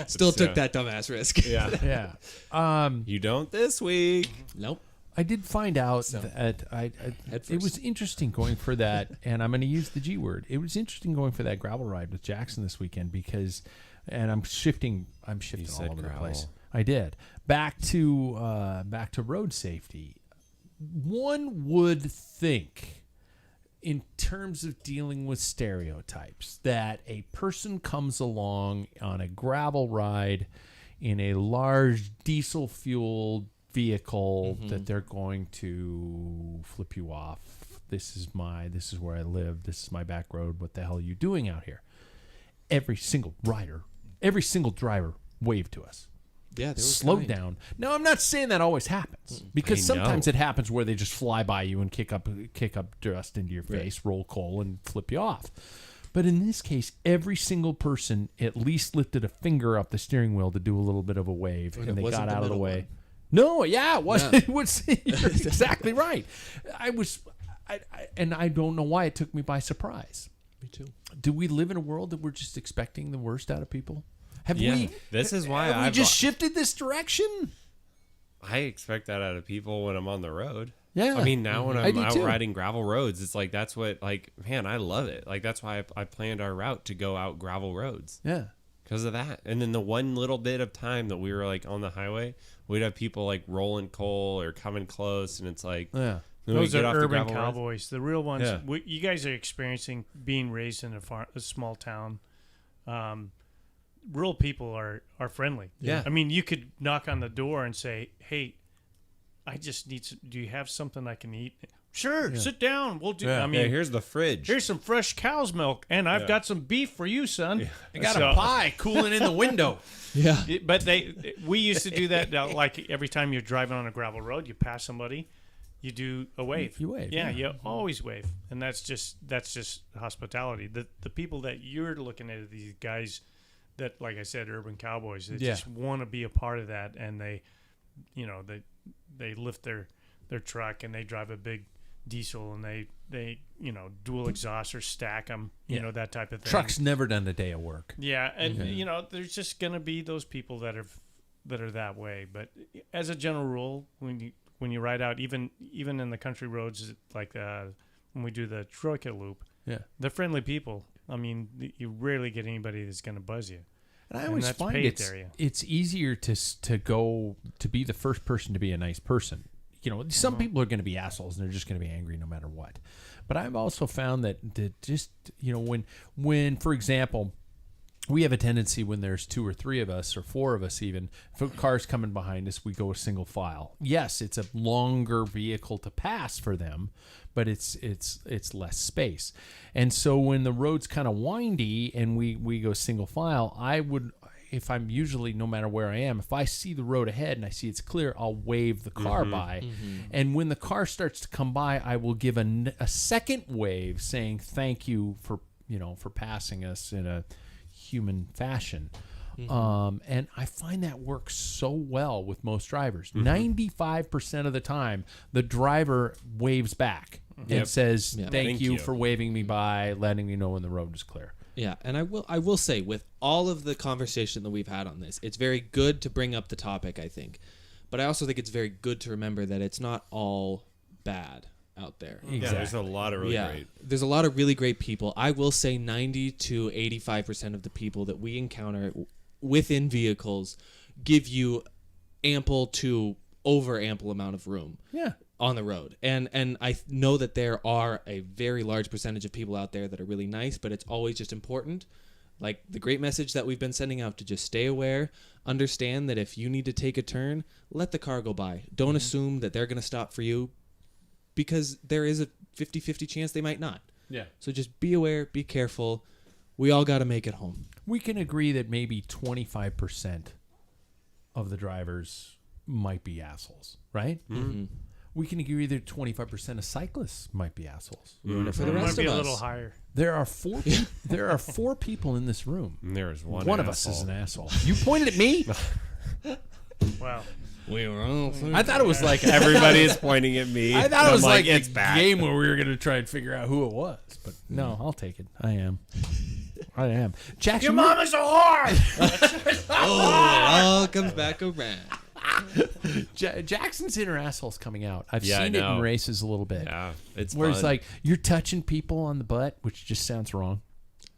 still took that dumbass risk. Yeah. You don't this week. Nope. I did find out that it was interesting going for that, and I'm going to use the G word. It was interesting going for that gravel ride with Jackson this weekend because, and I'm shifting all over the place. I did. Back to road safety. One would think, in terms of dealing with stereotypes, that a person comes along on a gravel ride in a large diesel-fueled vehicle that they're going to flip you off. This is where I live. This is my back road. What the hell are you doing out here? Every single driver waved to us. Yeah, they were slowed down. Now, I'm not saying that always happens because sometimes it happens where they just fly by you and kick up dust into your face, roll coal, and flip you off. But in this case, every single person at least lifted a finger up the steering wheel to do a little bit of a wave, and they got out of the way. One. No, it wasn't. It was. You're exactly right. I don't know why it took me by surprise. Me too. Do we live in a world that we're just expecting the worst out of people? This is why we just shifted this direction. I expect that out of people when I'm on the road. Yeah. I mean, now when I'm out riding gravel roads, it's like, that's what, like, man, I love it. Like, that's why I planned our route to go out gravel roads. Yeah. Because of that. And then the one little bit of time that we were, like, on the highway, we'd have people, like, rolling coal or coming close, and it's like... Yeah. Those are urban cowboys. The real ones. Yeah. You guys are experiencing being raised in a small town. Rural people are friendly. Yeah. I mean, you could knock on the door and say, hey, I just need some, do you have something I can eat? Sure, sit down. We'll do. Yeah. I mean, here's the fridge. Here's some fresh cow's milk, and I've got some beef for you, son. Yeah. I got a pie cooling in the window. Yeah. But we used to do that. Like every time you're driving on a gravel road, you pass somebody, you do a wave. You wave. Yeah, you always wave, and that's just hospitality. The people that you're looking at, these guys that, like I said, urban cowboys, they just want to be a part of that, and they lift their truck and they drive a big diesel, and they dual exhaust or stack them, that type of thing. Truck's never done a day of work. Yeah, and there's just gonna be those people that are that way. But as a general rule, when you ride out, even in the country roads, like when we do the Troika Loop, they're friendly people. I mean, you rarely get anybody that's gonna buzz you. And I always find it's easier to be the first person to be a nice person. Some people are going to be assholes and they're just going to be angry no matter what. But I've also found that just, when, for example, we have a tendency when there's 2 or 3 of us or 4 of us even, if a car's coming behind us, we go a single file. Yes, it's a longer vehicle to pass for them, but it's less space. And so when the road's kind of windy and we go single file, if I'm usually, no matter where I am, if I see the road ahead and I see it's clear, I'll wave the car by. And when the car starts to come by, I will give a second wave saying thank you for passing us in a human fashion. And I find that works so well with most drivers. 95% of the time, the driver waves back and says, thank you for waving me by, letting me know when the road is clear. Yeah, and I will say, with all of the conversation that we've had on this, it's very good to bring up the topic, I think. But I also think it's very good to remember that it's not all bad out there. Exactly. Yeah, there's a lot of really great. There's a lot of really great people. I will say 90 to 85% of the people that we encounter within vehicles give you ample to over ample amount of room on the road. And I know that there are a very large percentage of people out there that are really nice, but it's always just important, like the great message that we've been sending out, to just stay aware, understand that if you need to take a turn, let the car go by. Don't assume that they're going to stop for you, because there is a 50-50 chance they might not. Yeah. So just be aware, be careful. We all got to make it home. We can agree that maybe 25% of the drivers might be assholes, right? Mm-hmm. We can agree that 25% of cyclists might be assholes. For the It might rest be of a us, little higher. There are four. There are four people in this room. And there's One of us is an asshole. You pointed at me. Wow. we were all I thought it was like Everybody is pointing at me. I thought it was like it's a bad. game where we were going to try and figure out who it was, but no, I'll take it. I am. Jackson, Your mom is a whore! it all comes back around. Jackson's inner asshole's coming out. I've Yeah, seen it I in know. races a little bit. Yeah, it's where fun. it's like you're touching people on the butt, which just sounds wrong.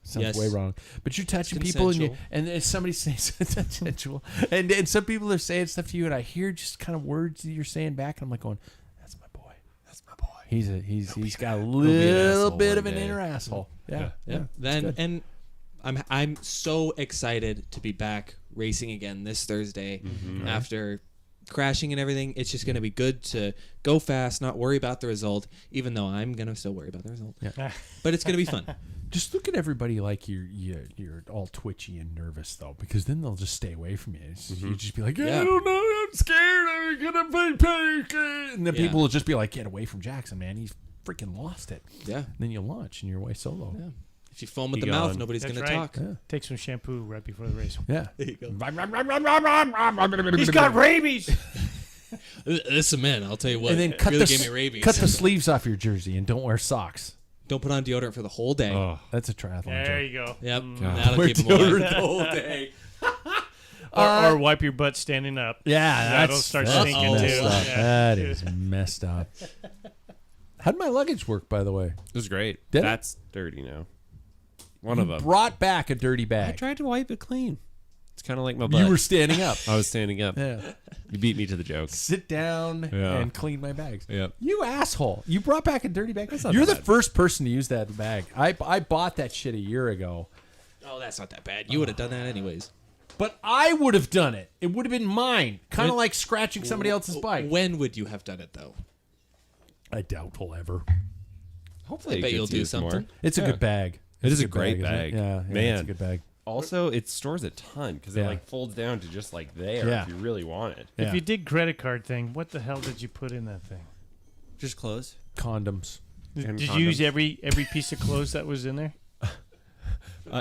Sounds Yes. way wrong. But you're touching It's people consensual. and then somebody says it's consensual. And some people are saying stuff to you, and I hear just kind of words that you're saying back, and I'm like going, "That's my boy. That's my boy. He's got a little asshole bit of one an day." inner asshole. Yeah. Then and I'm so excited to be back racing again this Thursday after crashing and everything. It's just going to be good to go fast, not worry about the result, even though I'm going to still worry about the result. Yeah. But it's going to be fun. Just look at everybody like you're all twitchy and nervous though, because then they'll just stay away from you. You just be like, I don't know, I'm scared, I'm gonna be paid. And then people will just be like, get away from Jackson, man. He's freaking lost it. Yeah. And then you launch and you're way solo. Yeah. If you foam with You the go mouth, on. nobody's That's going to right. talk. Yeah. Take some shampoo right before the race. Yeah. There you go. He's got rabies! Listen, man, I'll tell you what. And then it cut really the gave me rabies. cut the sleeves off your jersey and don't wear socks. Don't put on deodorant for the whole day. Oh, That's a triathlon There joke. you go. Yep. God. That'll Wear keep them alive. deodorant the whole day. Or wipe your butt standing up. Yeah, That'll that's start that's stinking messed too. up. Yeah. That is messed up. How'd my luggage work, by the way? it was great. Did it? That's dirty now. One of them. Brought back a dirty I bag. tried to wipe it clean. It's kind of like my butt. You were standing up. I was standing up. Yeah. You beat me to the joke. Sit down Yeah. and clean my bags. Yep. You asshole. You brought back a dirty bag. not You're that the bad. first person to use that bag. I bought that shit a year ago. Oh, that's not that bad. You would have done that anyways. But I would have done it. It would have been mine. Kind of like scratching somebody else's bike. When would you have done it, though? I doubt we'll ever. Hopefully, I it bet you'll gets do used something. more. It's a good bag. It It's is a good great isn't it? bag. Yeah, it's Man. a good bag. Also, it stores a ton because Yeah. it like folds down to just like there Yeah. if you really want it. Yeah. If you did credit card thing, what the hell did you put in that thing? Just clothes. Condoms. And Did you use condoms. every piece of clothes that was in there?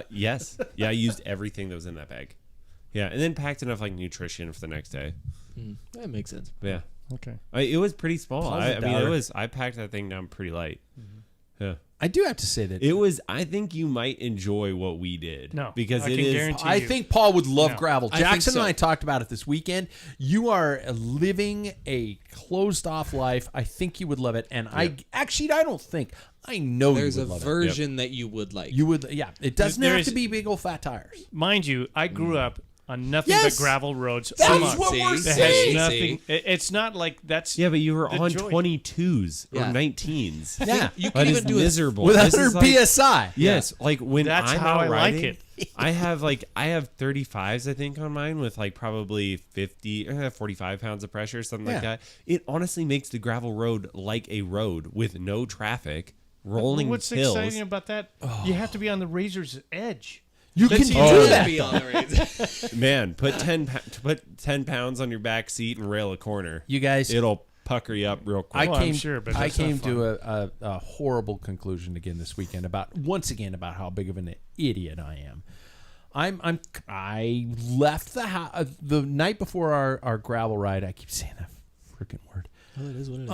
Yes. Yeah, I used everything that was in that bag. Yeah, and then packed enough like nutrition for the next day. That makes sense. Yeah. Okay. It was pretty small. Paul's a I mean, doubter. I packed that thing down pretty light. Yeah. I do have to say that It was. I think you might enjoy what we did. No, because I it can is. guarantee I you. think Paul would love No. gravel. I think Jackson and so. I talked about it this weekend. You are living a closed off life. I think you would love it. And I don't think. I know There's you a would love it. version that you would like. You would, yeah. It doesn't There have is- to be big old fat tires. Mind you, I grew up on nothing Yes! but gravel roads. That's Come on. what we're See? It saying. has nothing. It's not like that's. Yeah, but you were The on joy. 22s or Yeah. 19s. Yeah. You That can is even do it. miserable. With This 100 is like- PSI. Yes, like when That's I'm how out I like riding, it. I have 35s I think on mine with like probably 45 pounds of pressure, something like Yeah. that. It honestly makes the gravel road like a road with no traffic, rolling What's hills. exciting about that? You have to be on the razor's edge. You can do that. Be all the raids. Man, put 10 pounds on your back seat and rail a corner. You guys, It'll pucker you up real quick. I'm sure, but I that's not came fun. to a horrible conclusion again this weekend about how big of an idiot I am. I left the house the night before our gravel ride. I keep saying that freaking word. Oh, it is what it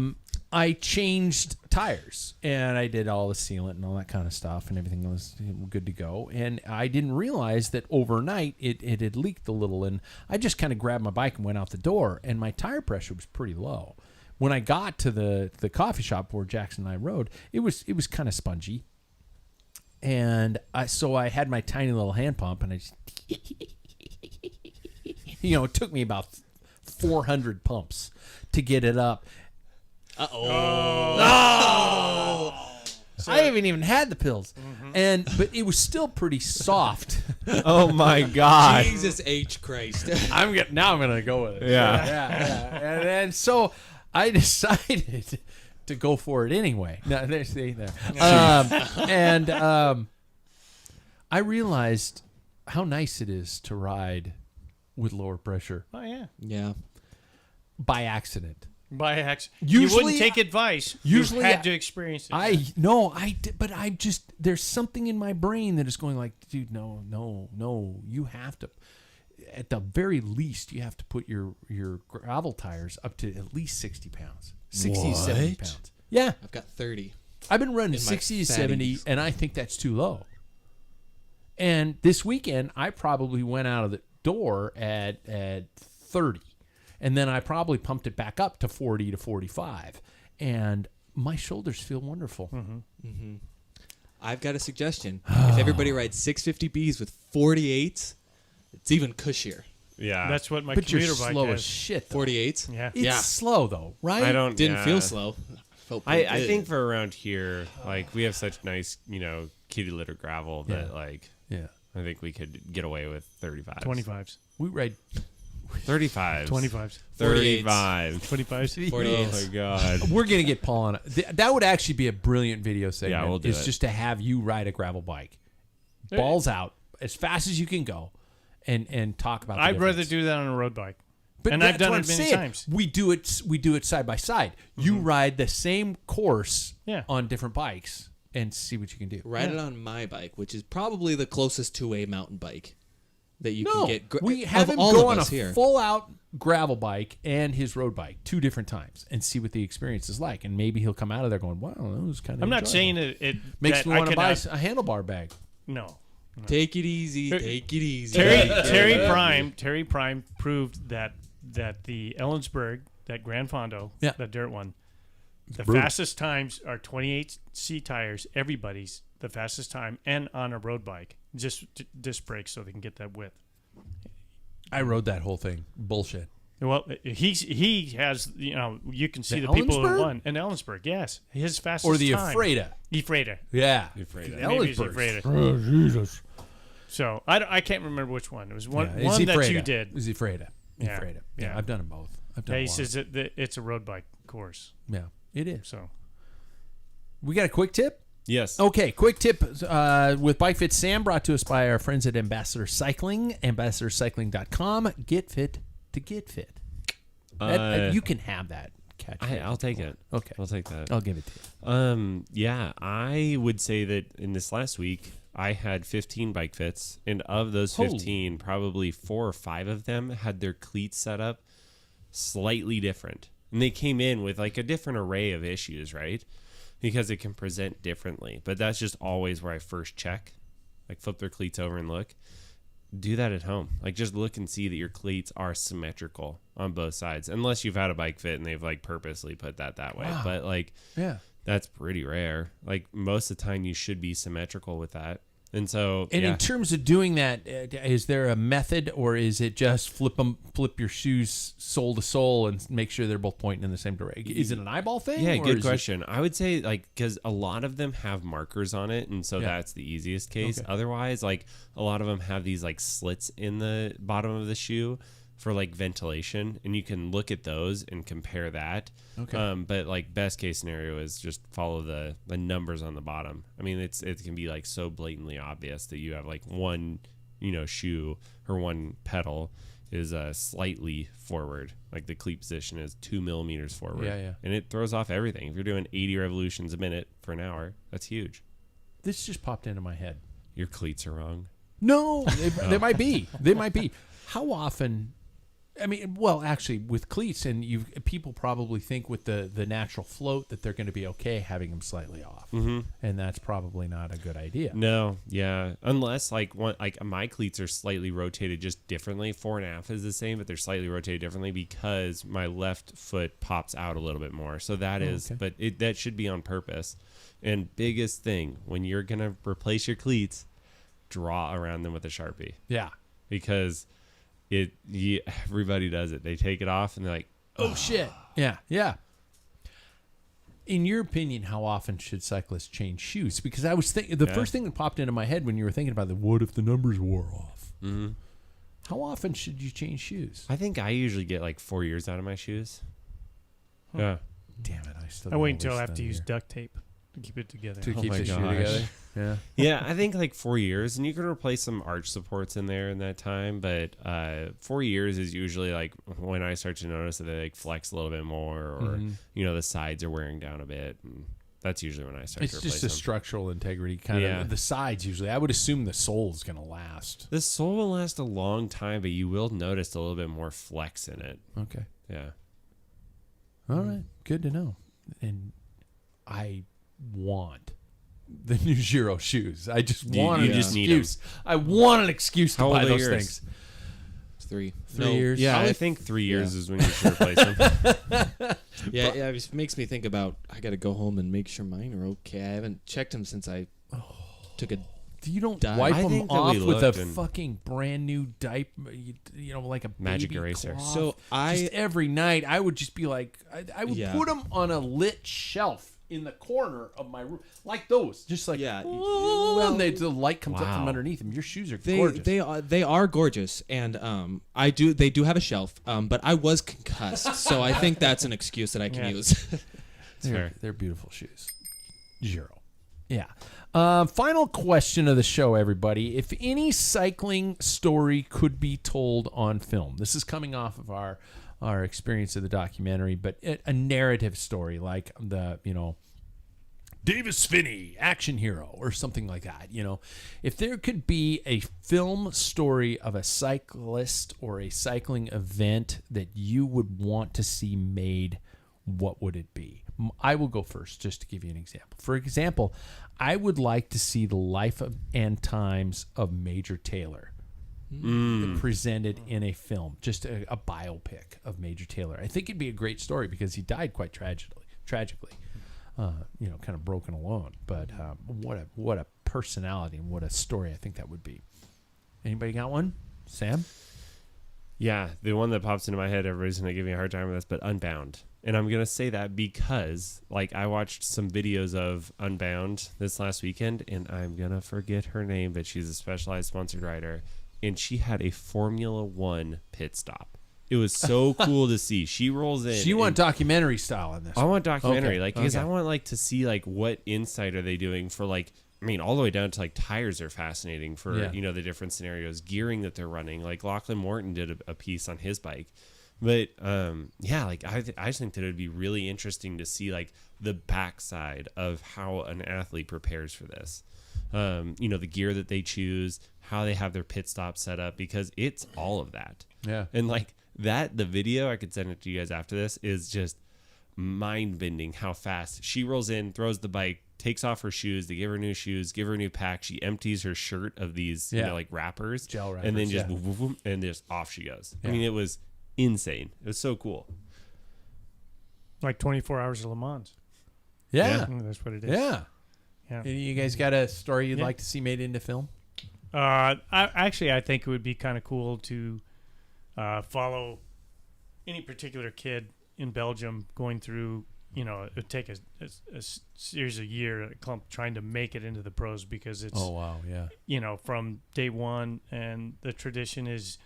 is. I changed tires and I did all the sealant and all that kind of stuff and everything was good to go. And I didn't realize that overnight it had leaked a little. And I just kind of grabbed my bike and went out the door and my tire pressure was pretty low. When I got to the coffee shop where Jackson and I rode, it was kind of spongy. And so I had my tiny little hand pump and I just, it took me about 400 pumps to get it up. Uh-oh. No! I haven't even had the pills. But it was still pretty soft. Oh my God. Jesus H. Christ. I'm gonna go with it. Yeah. And then so I decided to go for it anyway. No, there. I realized how nice it is to ride with lower pressure Oh yeah. Yeah. by accident. By accident. Usually- you wouldn't take advice. usually You've had to experience it. But I just there's something in my brain that is going like, dude, no, you have to. At the very least, you have to put your gravel tires up to at least 60 pounds. 60, 70 What? pounds. Yeah. I've got 30. I've been running In my 60 to 70, fatties. and I think that's too low. And this weekend, I probably went out of the door at 30. And then I probably pumped it back up to 40 to 45. And my shoulders feel wonderful. I've got a suggestion. If everybody rides 650Bs with 48s, it's even cushier. Yeah. That's what my But you're commuter bike slow has. as shit, though. 48s? Yeah. It's slow, though, right? I don't Didn't yeah. feel slow. Felt pretty I good. think for around here, like we have such nice, kitty litter gravel that Yeah. I think we could get away with 35. 25s. We ride 35. 25s. 35. 25s. 48s. Oh my God. We're going to get Paul on it. That would actually be a brilliant video segment. Yeah, we'll do is it. just to have you ride a gravel bike. Balls out, as fast as you can go, and talk about the I'd rather difference. do that on a road bike. But and that's I've done what it I'm many saying. times. We do it side by side. You ride the same course Yeah. on different bikes and see what you can do. Ride it on my bike, which is probably the closest to a mountain bike that you can No, get. we have of him all go of on a us here. full-out gravel bike and his road bike 2 different times and see what the experience is like. And maybe he'll come out of there going, "Wow, that was kind of." I'm not saying it makes that me I want to buy cannot- a handlebar bag. No. Take it easy. Take it easy. Terry Prime proved that the Ellensburg, that Grand Fondo, Yeah. that dirt one, the brutal. fastest times are 28C tires. Everybody's the fastest time, and on a road bike, just disc brakes so they can get that width. I rode that whole thing. Bullshit. Well, he has, you can see The the people Ellensburg? who won in Ellensburg. Yes, his fastest Or the time. Ephrata. Ephrata. Yeah. Ephrata. Maybe it's Ellensburg. Ephrata. Oh, Jesus. So I can't remember which one. It was one Yeah, it's that Ephrata. you did. It's Ephrata. Yeah. Ephrata. Yeah. I've done them both. I've done Yeah, a he lot. says that it's a road bike course. Yeah, it is. So We got a quick tip? Yes. Okay, quick tip with Bike Fit Sam, brought to us by our friends at Ambassador Cycling, ambassadorcycling.com. Get fit to get fit. You can have that catch. I'll take it. Okay. I'll take that. I'll give it to you. Yeah, I would say that in this last week, I had 15 bike fits, and of those 15, probably 4 or 5 of them had their cleats set up slightly different. And they came in with like a different array of issues, right? Because it can present differently. But that's just always where I first check. Like flip their cleats over and look. Do that at home. Like just look and see that your cleats are symmetrical on both sides. Unless you've had a bike fit and they've like purposely put that way. Wow. But like Yeah. that's pretty rare. Like most of the time you should be symmetrical with that. And so And in terms of doing that, is there a method, or is it just flip your shoes sole to sole and make sure they're both pointing in the same direction? Is it an eyeball thing? yeah, or good is it- question. I would say like because a lot of them have markers on it, and so Yeah. that's the easiest case. Okay. Otherwise, like a lot of them have these like slits in the bottom of the shoe for like ventilation, and you can look at those and compare that. Okay. But like best case scenario is just follow the numbers on the bottom. I mean, it can be like so blatantly obvious that you have like one, shoe or one pedal is slightly forward, like the cleat position is 2 millimeters forward. Yeah. And it throws off everything. If you're doing 80 revolutions a minute for an hour, that's huge. This just popped into my head. Your cleats are wrong. No, they might be. They might be. How often? I mean, well, actually, with cleats, and people probably think with the natural float that they're going to be okay having them slightly off, and that's probably not a good idea. No, yeah, unless like my cleats are slightly rotated just differently. 4.5 is the same, but they're slightly rotated differently because my left foot pops out a little bit more. So that is, okay. but that should be on purpose. And biggest thing when you're gonna replace your cleats, draw around them with a Sharpie. Yeah. Because everybody does it. They take it off and they're like, oh shit. Yeah. In your opinion, how often should cyclists change shoes? Because I was thinking, the first thing that popped into my head when you were thinking about what if the numbers wore off? Mm-hmm. How often should you change shoes? I think I usually get like 4 years out of my shoes. Yeah. Damn it. I wait until I have to use duct tape to keep it together. To keep my the shoe gosh. together. Yeah. Yeah, I think like 4 years, and you can replace some arch supports in there in that time. But 4 years is usually like when I start to notice that they like flex a little bit more, or the sides are wearing down a bit, and that's usually when I start It's to replace just a them. structural integrity kind of. The sides usually. I would assume the sole's going to last. The sole will last a long time, but you will notice a little bit more flex in it. Okay. Yeah. All right. Good to know. And I want the new Giro shoes. I just want you an just need 'em. excuse. I want an excuse to How buy old are those yours? things. It's 3. 3 years. Yeah, Probably I think 3 years is when you should replace them. Yeah, it just makes me think about I got to go home and make sure mine are okay. I haven't checked them since I took a. You don't Dye. wipe I them think that off we with a looked and- fucking brand new diaper, like a Magic baby eraser. cloth. So just every night, I would just be like, I would Yeah. put them on a lit shelf in the corner of my room, like those, just like Yeah. and the light comes up from Wow. underneath them. Your shoes are gorgeous. They are gorgeous, and they do have a shelf, but I was concussed, so I think that's an excuse that I can Yeah. use. They're beautiful shoes. Giro. Yeah. Final question of the show, everybody. If any cycling story could be told on film, this is coming off of our experience of the documentary, but a narrative story like the, Davis Finney, action hero, or something like that. If there could be a film story of a cyclist or a cycling event that you would want to see made, what would it be? I will go first just to give you an example. For example, I would like to see the life and times of Major Taylor presented in a film, just a biopic of Major Taylor. I think it'd be a great story because he died quite tragically, kind of broken alone. But what a personality and what a story I think that would be. Anybody got one? Sam? Yeah, the one that pops into my head, everybody's going to give me a hard time with this, but Unbound. And I'm going to say that because, I watched some videos of Unbound this last weekend, and I'm going to forget her name, but she's a Specialized sponsored rider, and she had a Formula One pit stop. It was so cool to see. She rolls in. So you want documentary style in this? I want documentary, Okay, because okay. I want to see what insight are they doing for all the way down to tires are fascinating for the different scenarios, gearing that they're running. Lachlan Morton did a piece on his bike, but I just think that it would be really interesting to see the backside of how an athlete prepares for this. The gear that they choose, how they have their pit stop set up, because it's all of that. Yeah. And the video, I could send it to you guys after this, is just mind bending how fast she rolls in, throws the bike, takes off her shoes, they give her new shoes, give her a new pack, she empties her shirt of these wrappers, Gel wrappers, and then just whoop, whoop, whoop, and just off she goes. Yeah. I mean, it was insane. It was so cool. Like 24 Hours of Le Mans. Yeah. That's what it is. Yeah. Yeah. You guys got a story you'd like to see made into film? I think it would be kind of cool to follow any particular kid in Belgium going through, it would take a series of years, trying to make it into the pros, because it's, Oh, wow. Yeah. from day one. And the tradition is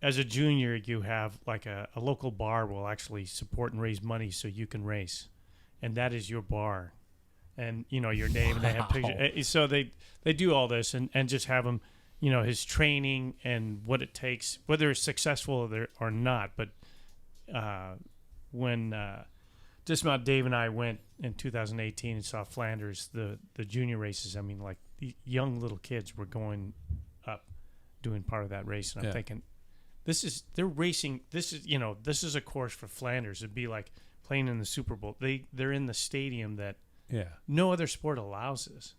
as a junior, you have like a local bar will actually support and raise money so you can race, and that is your bar, and your name, and they have pictures. So they do all this and just have him, his training and what it takes, whether it's successful or not. But when just about Dave and I went in 2018 and saw Flanders, the junior races, I mean, like the young little kids were going up doing part of that race, and I'm thinking, they're racing. This is a course for Flanders. It'd be like playing in the Super Bowl. They're in the stadium that no other sport allows this,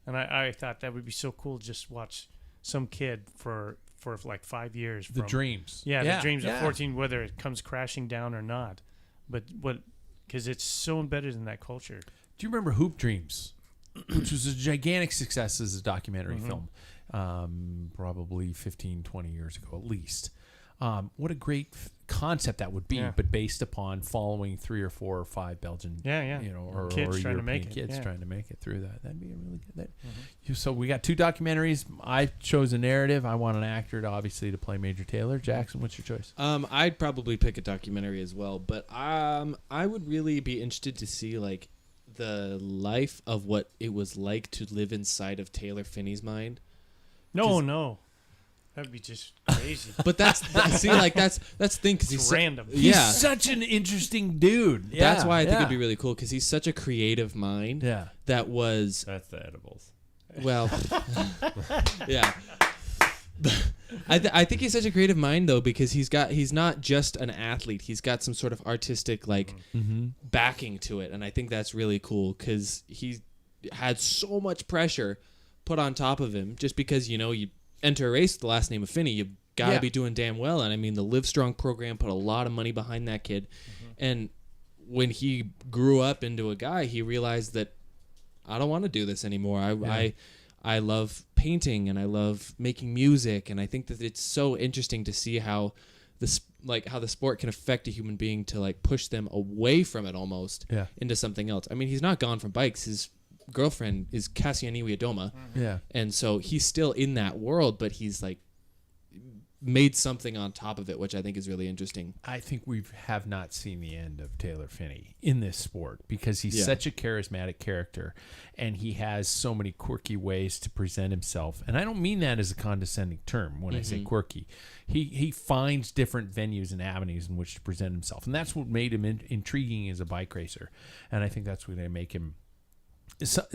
and I thought that would be so cool. Just watch some kid for like 5 years. The dreams. The dreams at 14, whether it comes crashing down or not, but because it's so embedded in that culture. Do you remember Hoop Dreams, which was a gigantic success as a documentary film, probably 15, 20 years ago at least. What a great concept that would be, but based upon following 3 or 4 or 5 Belgian, or kids trying European to make it, kids trying to make it through that. That'd be a really good. So we got 2 documentaries. I chose a narrative. I want an actor obviously to play Major Taylor. Jackson, what's your choice? I'd probably pick a documentary as well, but I would really be interested to see like the life of what it was like to live inside of Taylor Phinney's mind. No. That'd be just crazy. But that's the thing, because he's random. He's such an interesting dude. That's why I think it'd be really cool, because he's such a creative mind. Yeah. That was. That's the edibles. Well. Yeah. I think he's such a creative mind though, because he's not just an athlete. He's got some sort of artistic backing to it, and I think that's really cool, because he had so much pressure put on top of him just because you enter a race with the last name of Finney, you gotta be doing damn well. And I mean, the Live Strong program put a lot of money behind that kid, and when he grew up into a guy, he realized that I don't want to do this anymore. I love painting and I love making music, and I think that it's so interesting to see how the sport can affect a human being to like push them away from it almost into something else. I mean, he's not gone from bikes. His girlfriend is Cassianiwi Adoma, and so he's still in that world, but he's like made something on top of it, which I think is really interesting. I think we have not seen the end of Taylor Phinney in this sport, because he's such a charismatic character, and he has so many quirky ways to present himself. And I don't mean that as a condescending term when I say quirky. He finds different venues and avenues in which to present himself, and that's what made him intriguing as a bike racer. And I think that's what they make him. So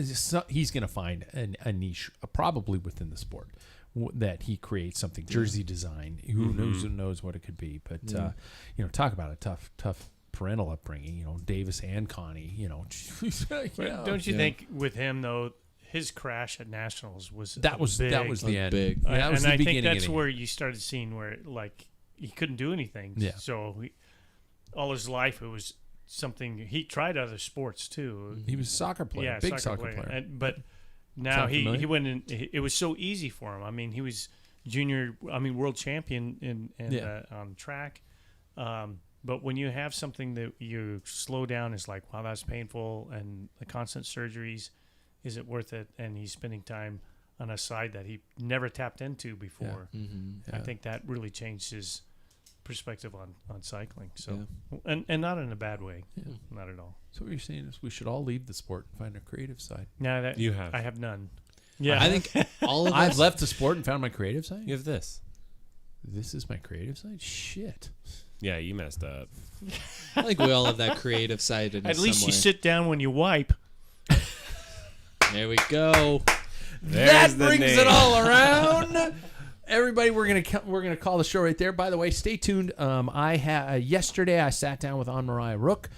he's going to find a niche, probably within the sport, that he creates something. Jersey design, who knows what it could be. But talk about a tough parental upbringing. Davis and Connie. Don't you think with him though, his crash at Nationals was the end. Big. Yeah, that was and the I think beginning that's where you started seeing where like he couldn't do anything. Yeah. So all his life it was something. He tried other sports too. He was a soccer player, big soccer player. But now he went in. It was so easy for him. I mean, he was world champion on track. But when you have something that you slow down, it's like, wow, that's painful, and the constant surgeries, is it worth it? And he's spending time on a side that he never tapped into before. I think that really changed his perspective on cycling. So and not in a bad way. Not at all. So what you're saying is we should all leave the sport and find a creative side. No, that you have. I have none. Yeah, I think all of us. I've left the sport and found my creative side. You have this. This is my creative side. Shit. Yeah, you messed up. I think we all have that creative side in At least you way. sit down when you wipe. There we go. That brings it all around. Everybody, we're gonna call the show right there. By the way, stay tuned. Yesterday I sat down with Anna Maria Rook,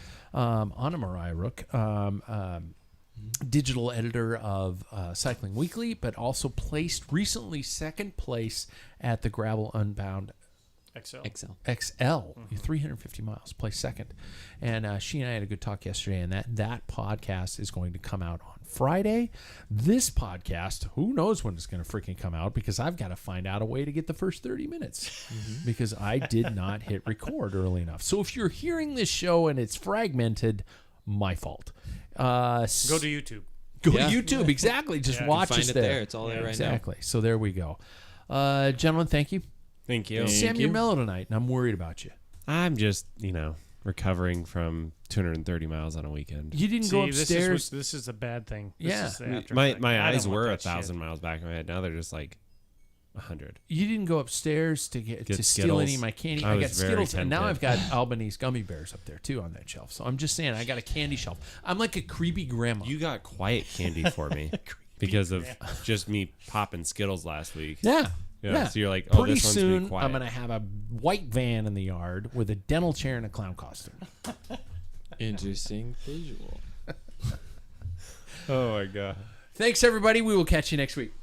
digital editor of Cycling Weekly, but also placed recently second place at the Gravel Unbound XL, 350 miles, placed second. And she and I had a good talk yesterday, and that podcast is going to come out on Friday. This podcast, who knows when it's going to freaking come out, because I've got to find out a way to get the first 30 minutes because I did not hit record early enough. So if you're hearing this show and it's fragmented, my fault. Go to YouTube. Go to YouTube, exactly. Just watch us find it there. It's all there right now. Exactly. So there we go. Gentlemen, thank you. Thank you. Sam, you're mellow tonight, and I'm worried about you. I'm just, recovering from 230 miles on a weekend. You didn't go upstairs. This is a bad thing. Yeah. This is the after My effect. I eyes don't want were that 1,000 shit. miles back in my head. Now they're just like 100. You didn't go upstairs to steal Skittles. any of my candy. I I was got very Skittles, and now tempted. I've got Albanese gummy bears up there too on that shelf. So I'm just saying, I got a candy shelf. I'm like a creepy grandma. You got quiet candy for me because of just me popping Skittles last week. Yeah. So you're like, oh, Pretty this one's soon, be quiet. I'm gonna have a white van in the yard with a dental chair and a clown costume. Interesting visual. Oh my god. Thanks, everybody. We will catch you next week.